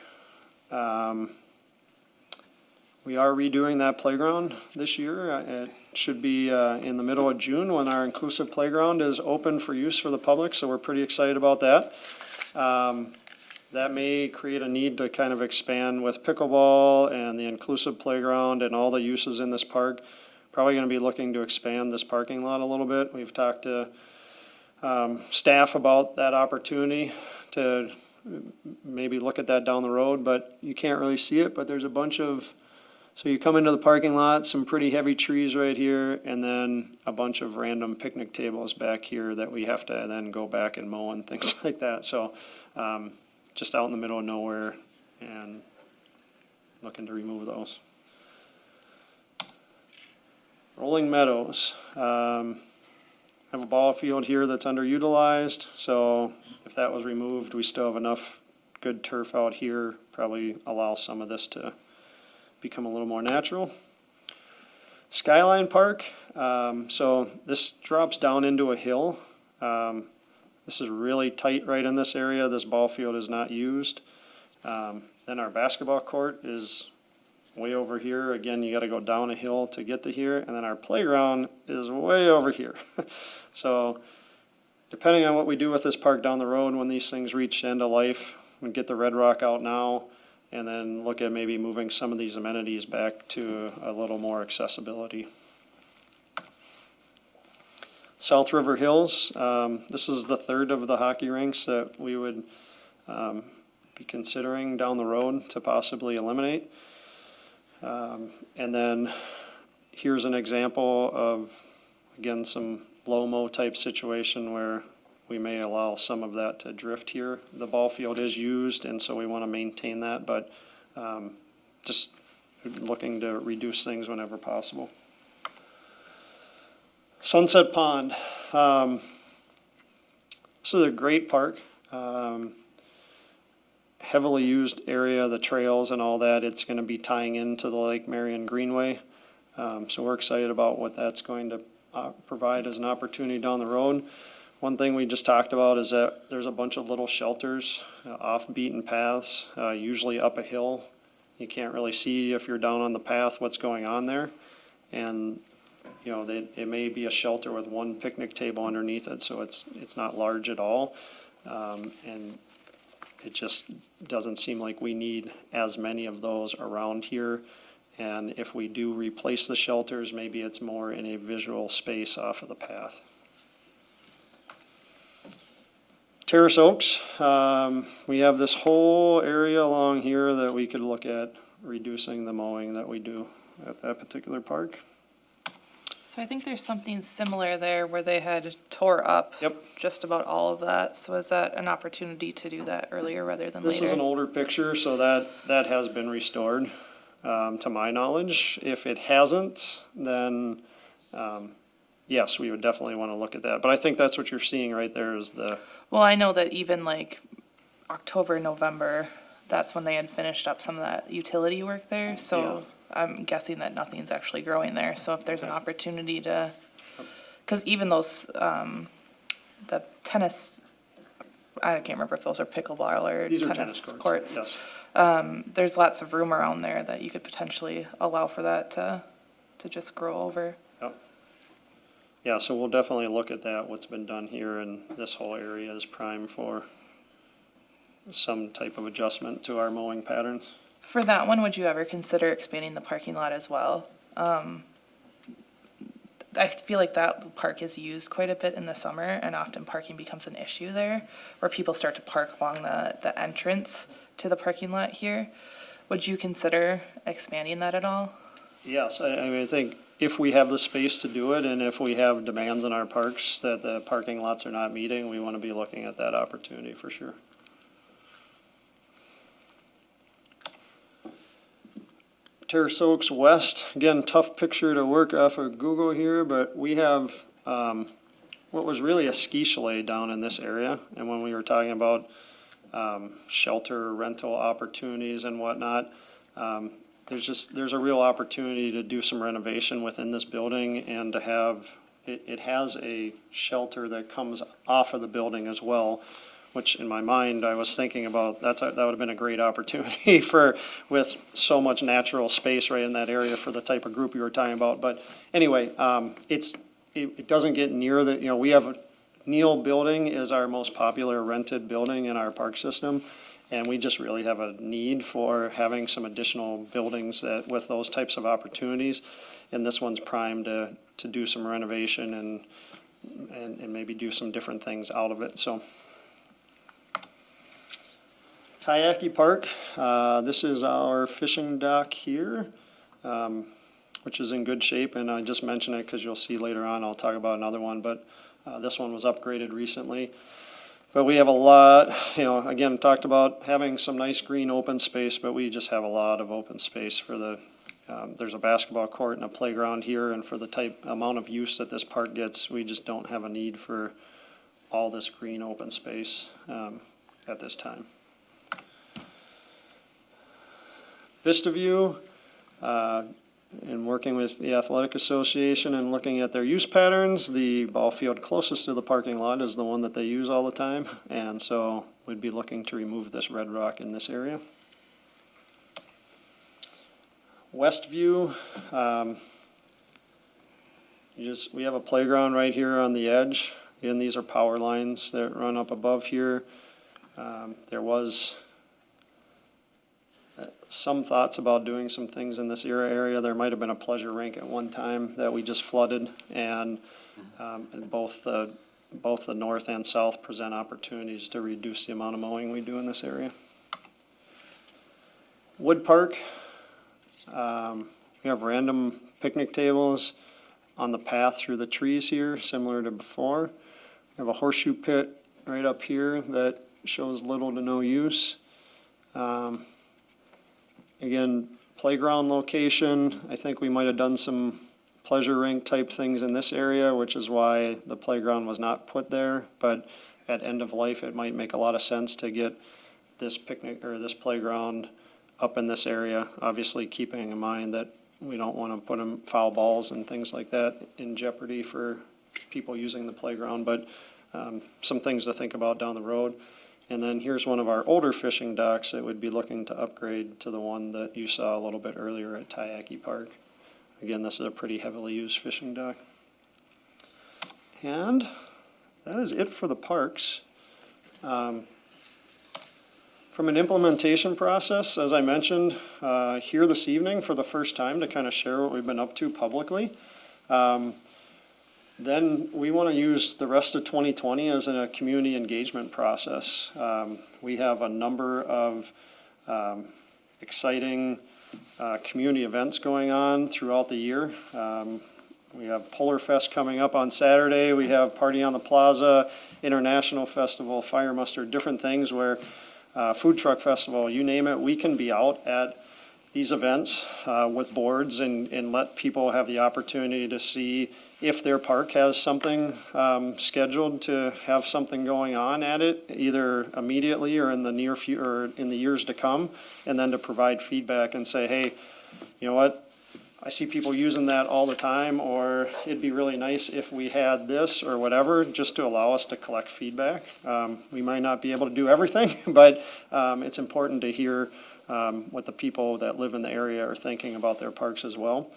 We are redoing that playground this year. It should be in the middle of June when our inclusive playground is open for use for the public, so we're pretty excited about that. That may create a need to kind of expand with pickleball and the inclusive playground and all the uses in this park. Probably going to be looking to expand this parking lot a little bit. We've talked to staff about that opportunity to maybe look at that down the road, but you can't really see it, but there's a bunch of, so you come into the parking lot, some pretty heavy trees right here, and then a bunch of random picnic tables back here that we have to then go back and mow and things like that. So just out in the middle of nowhere and looking to remove those. Rolling Meadows. Have a ball field here that's underutilized, so if that was removed, we still have enough good turf out here, probably allow some of this to become a little more natural. Skyline Park, so this drops down into a hill. This is really tight right in this area. This ball field is not used. Then our basketball court is way over here. Again, you got to go down a hill to get to here. And then our playground is way over here. So depending on what we do with this park down the road, when these things reach end of life, we get the red rock out now and then look at maybe moving some of these amenities back to a little more accessibility. South River Hills, this is the third of the hockey rinks that we would be considering down the road to possibly eliminate. And then here's an example of, again, some low-mo type situation where we may allow some of that to drift here. The ball field is used, and so we want to maintain that, but just looking to reduce things whenever possible. Sunset Pond. This is a great park. Heavily used area, the trails and all that. It's going to be tying into the Lake Marion Greenway. So we're excited about what that's going to provide as an opportunity down the road. One thing we just talked about is that there's a bunch of little shelters off beaten paths, usually up a hill. You can't really see if you're down on the path what's going on there. And you know, it may be a shelter with one picnic table underneath it, so it's not large at all. And it just doesn't seem like we need as many of those around here. And if we do replace the shelters, maybe it's more in a visual space off of the path. Terrace Oaks, we have this whole area along here that we could look at reducing the mowing that we do at that particular park. So I think there's something similar there where they had tore up just about all of that. So is that an opportunity to do that earlier rather than later? This is an older picture, so that has been restored, to my knowledge. If it hasn't, then yes, we would definitely want to look at that. But I think that's what you're seeing right there is the... Well, I know that even like October, November, that's when they had finished up some of that utility work there. So I'm guessing that nothing's actually growing there. So if there's an opportunity to, because even those, the tennis, I can't remember if those are pickleball or tennis courts. Yes. There's lots of room around there that you could potentially allow for that to just grow over. Yeah, so we'll definitely look at that, what's been done here, and this whole area is prime for some type of adjustment to our mowing patterns. For that one, would you ever consider expanding the parking lot as well? I feel like that park is used quite a bit in the summer, and often parking becomes an issue there, where people start to park along the entrance to the parking lot here. Would you consider expanding that at all? Yes, I mean, I think if we have the space to do it, and if we have demands in our parks that the parking lots are not meeting, we want to be looking at that opportunity for sure. Terrace Oaks West, again, tough picture to work off of Google here, but we have what was really a ski chalet down in this area. And when we were talking about shelter rental opportunities and whatnot, there's a real opportunity to do some renovation within this building and to have, it has a shelter that comes off of the building as well, which in my mind, I was thinking about, that would have been a great opportunity with so much natural space right in that area for the type of group you were talking about. But anyway, it doesn't get near the, we have, Neal Building is our most popular rented building in our park system. And we just really have a need for having some additional buildings that, with those types of opportunities. And this one's primed to do some renovation and maybe do some different things out of it, so. Tiaki Park, this is our fishing dock here, which is in good shape, and I just mention it because you'll see later on, I'll talk about another one, but this one was upgraded recently. But we have a lot, again, talked about having some nice green open space, but we just have a lot of open space for the, there's a basketball court and a playground here, and for the amount of use that this park gets, we just don't have a need for all this green open space at this time. Vista View, in working with the Athletic Association and looking at their use patterns, the ball field closest to the parking lot is the one that they use all the time, and so we'd be looking to remove this red rock in this area. Westview, we have a playground right here on the edge, and these are power lines that run up above here. There was some thoughts about doing some things in this area. There might have been a pleasure rink at one time that we just flooded, and both the north and south present opportunities to reduce the amount of mowing we do in this area. Wood Park, we have random picnic tables on the path through the trees here, similar to before. We have a horseshoe pit right up here that shows little to no use. Again, playground location, I think we might have done some pleasure rink type things in this area, which is why the playground was not put there. But at end of life, it might make a lot of sense to get this picnic or this playground up in this area, obviously keeping in mind that we don't want to put foul balls and things like that in jeopardy for people using the playground, but some things to think about down the road. And then here's one of our older fishing docks that would be looking to upgrade to the one that you saw a little bit earlier at Tiaki Park. Again, this is a pretty heavily used fishing dock. And that is it for the parks. From an implementation process, as I mentioned, here this evening for the first time to kind of share what we've been up to publicly. Then we want to use the rest of 2020 as a community engagement process. We have a number of exciting community events going on throughout the year. We have Polar Fest coming up on Saturday. We have Party on the Plaza, International Festival, Fire Muster, different things where food truck festival, you name it, we can be out at these events with boards and let people have the opportunity to see if their park has something scheduled to have something going on at it, either immediately or in the near future or in the years to come, and then to provide feedback and say, hey, you know what, I see people using that all the time, or it'd be really nice if we had this or whatever, just to allow us to collect feedback. We might not be able to do everything, but it's important to hear what the people that live in the area are thinking about their parks as well.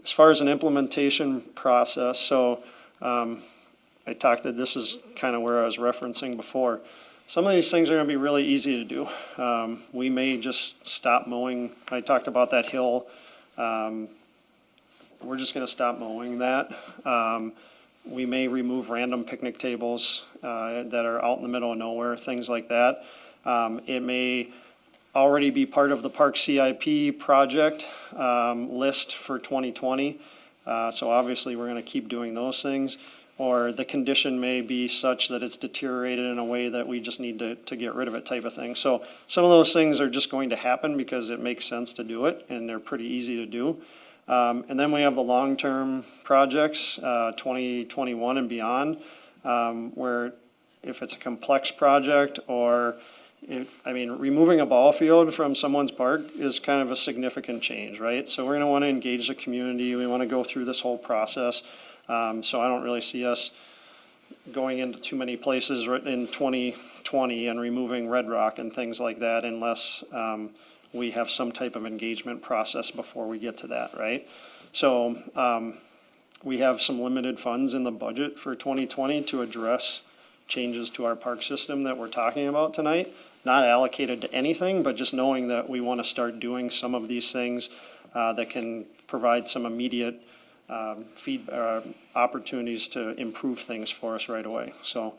As far as an implementation process, so I talked that this is kind of where I was referencing before. Some of these things are going to be really easy to do. We may just stop mowing. I talked about that hill. We're just going to stop mowing that. We may remove random picnic tables that are out in the middle of nowhere, things like that. It may already be part of the park CIP project list for 2020. So obviously we're going to keep doing those things. Or the condition may be such that it's deteriorated in a way that we just need to get rid of it, type of thing. So some of those things are just going to happen because it makes sense to do it, and they're pretty easy to do. And then we have the long-term projects, 2021 and beyond, where if it's a complex project or removing a ball field from someone's park is kind of a significant change, right? So we're going to want to engage the community. We want to go through this whole process. So I don't really see us going into too many places in 2020 and removing red rock and things like that unless we have some type of engagement process before we get to that, right? So we have some limited funds in the budget for 2020 to address changes to our park system that we're talking about tonight. Not allocated to anything, but just knowing that we want to start doing some of these things that can provide some immediate opportunities to improve things for us right away. So,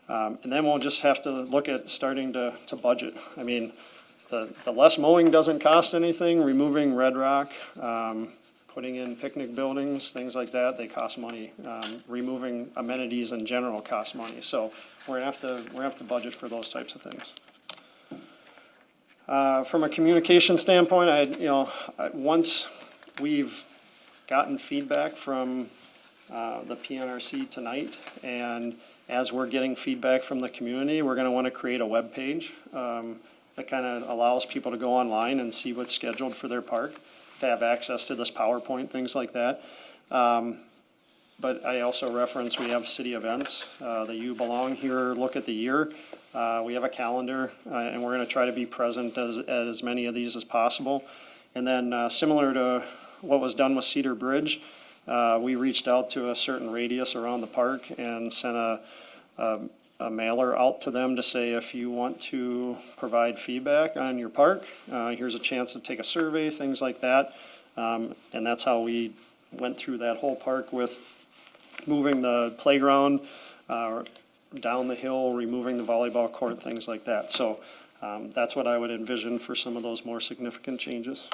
and then we'll just have to look at starting to budget. I mean, the less mowing doesn't cost anything, removing red rock, putting in picnic buildings, things like that, they cost money. Removing amenities in general costs money. So we're gonna have to budget for those types of things. From a communication standpoint, once we've gotten feedback from the PNRC tonight, and as we're getting feedback from the community, we're going to want to create a web page that kind of allows people to go online and see what's scheduled for their park, to have access to this PowerPoint, things like that. But I also reference we have city events. The You Belong Here Look at the Year. We have a calendar, and we're going to try to be present at as many of these as possible. And then similar to what was done with Cedarbridge, we reached out to a certain radius around the park and sent a mailer out to them to say, if you want to provide feedback on your park, here's a chance to take a survey, things like that. And that's how we went through that whole park with moving the playground down the hill, removing the volleyball court, things like that. So that's what I would envision for some of those more significant changes.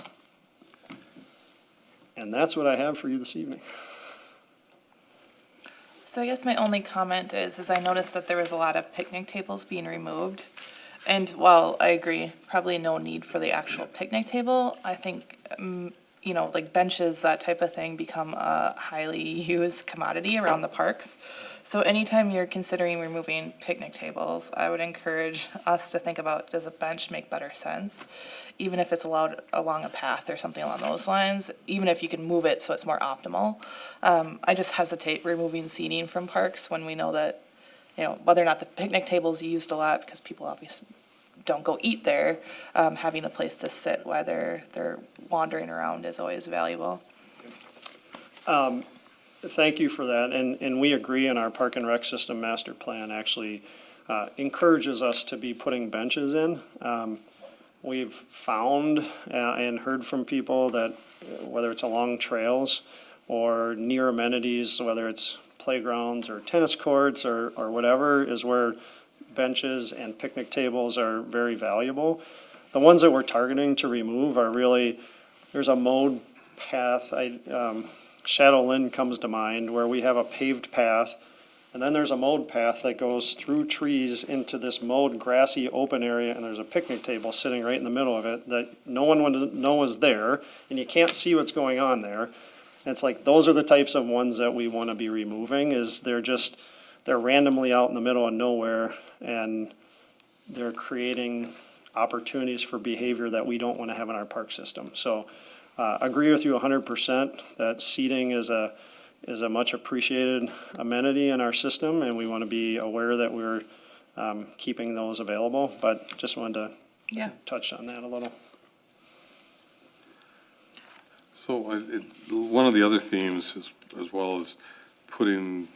And that's what I have for you this evening. So I guess my only comment is I noticed that there was a lot of picnic tables being removed. And while I agree, probably no need for the actual picnic table, I think, like benches, that type of thing become a highly used commodity around the parks. So anytime you're considering removing picnic tables, I would encourage us to think about, does a bench make better sense? Even if it's allowed along a path or something along those lines, even if you can move it so it's more optimal. I just hesitate removing seating from parks when we know that, whether or not the picnic table is used a lot, because people obviously don't go eat there, having a place to sit while they're wandering around is always valuable. Thank you for that, and we agree, in our Park and Rec System Master Plan actually encourages us to be putting benches in. We've found and heard from people that whether it's along trails or near amenities, whether it's playgrounds or tennis courts or whatever, is where benches and picnic tables are very valuable. The ones that we're targeting to remove are really, there's a mowed path, Chateaulin comes to mind, where we have a paved path, and then there's a mowed path that goes through trees into this mowed grassy open area, and there's a picnic table sitting right in the middle of it that no one would know is there, and you can't see what's going on there. And it's like, those are the types of ones that we want to be removing, is they're randomly out in the middle of nowhere, and they're creating opportunities for behavior that we don't want to have in our park system. So agree with you 100% that seating is a much appreciated amenity in our system, and we want to be aware that we're keeping those available, but just wanted to touch on that a little. So one of the other themes, as well as putting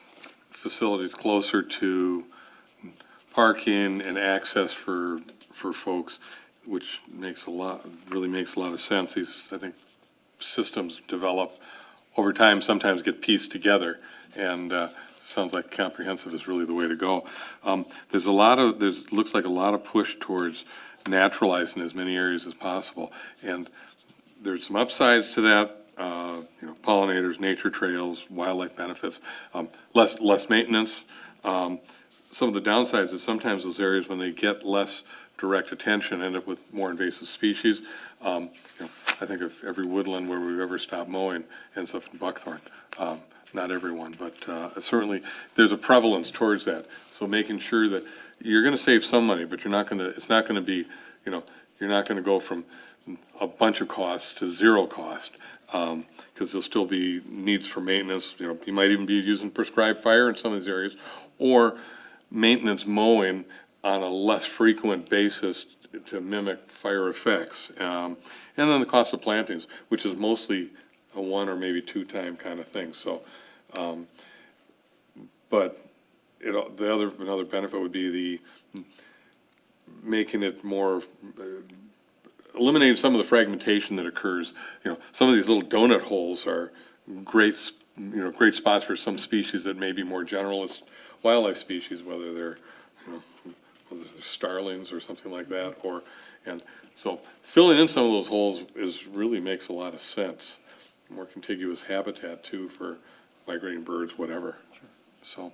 facilities closer to parking and access for folks, which really makes a lot of sense. These, I think, systems develop over time, sometimes get pieced together, and sounds like comprehensive is really the way to go. Looks like a lot of push towards naturalizing as many areas as possible, and there's some upsides to that. Pollinators, nature trails, wildlife benefits, less maintenance. Some of the downsides is sometimes those areas, when they get less direct attention, end up with more invasive species. I think of every woodland where we've ever stopped mowing ends up in buckthorn. Not everyone, but certainly there's a prevalence towards that. So making sure that you're going to save some money, but it's not going to be, you're not going to go from a bunch of costs to zero cost, because there'll still be needs for maintenance. You might even be using prescribed fire in some of these areas, or maintenance mowing on a less frequent basis to mimic fire effects. And then the cost of plantings, which is mostly a one or maybe two time kind of thing, so. But another benefit would be making it more, eliminating some of the fragmentation that occurs. You know, some of these little donut holes are great spots for some species that may be more generalist wildlife species, whether they're, whether they're starlings or something like that, and so filling in some of those holes really makes a lot of sense. More contiguous habitat too for migrating birds, whatever. So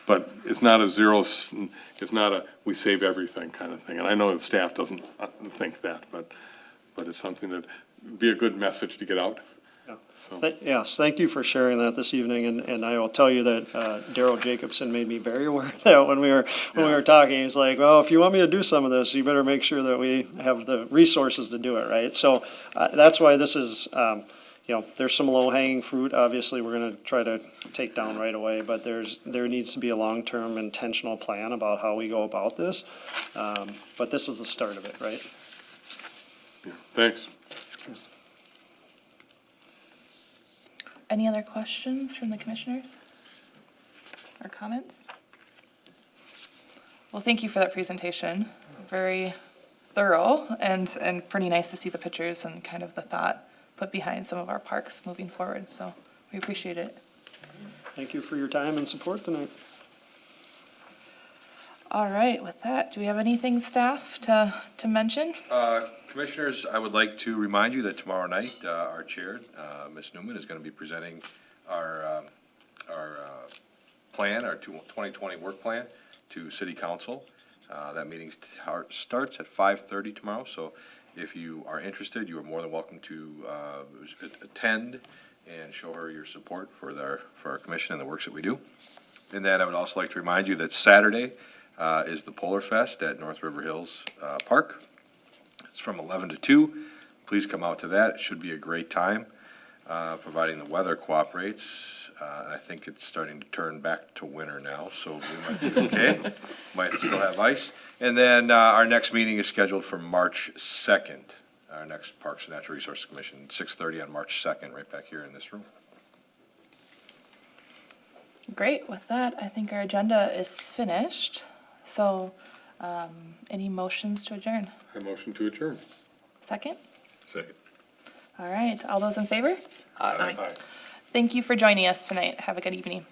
but it's not it's not a we save everything kind of thing. And I know the staff doesn't think that, but it's something that would be a good message to get out. Yeah. So. Yes, thank you for sharing that this evening, and I will tell you that Daryl Jacobson made me very aware of that when we were talking. He's like, well, if you want me to do some of this, you better make sure that we have the resources to do it, right? So that's why this is, there's some low-hanging fruit, obviously, we're gonna try to take down right away, but there needs to be a long-term intentional plan about how we go about this. But this is the start of it, right? Yeah, thanks. Any other questions from the commissioners or comments? Well, thank you for that presentation. Very thorough and pretty nice to see the pictures and kind of the thought put behind some of our parks moving forward. So we appreciate it. Thank you for your time and support tonight. All right, with that, do we have anything, staff, to mention? Commissioners, I would like to remind you that tomorrow night, our chair, Ms. Newman, is going to be presenting our plan, our 2020 work plan to City Council. That meeting starts at 5:30 tomorrow, so if you are interested, you are more than welcome to attend and show her your support for our commission and the works that we do. And then I would also like to remind you that Saturday is the Polar Fest at North River Hills Park. It's from 11 to 2. Please come out to that. It should be a great time, providing the weather cooperates. And I think it's starting to turn back to winter now, so we might be okay. Might still have ice. And then our next meeting is scheduled for March 2nd. Our next Parks and Natural Resources Commission, 6:30 on March 2nd, right back here in this room. Great. With that, I think our agenda is finished. So, any motions to adjourn? I motion to adjourn. Second? Second. All right. All those in favor? Aye. Thank you for joining us tonight. Have a good evening.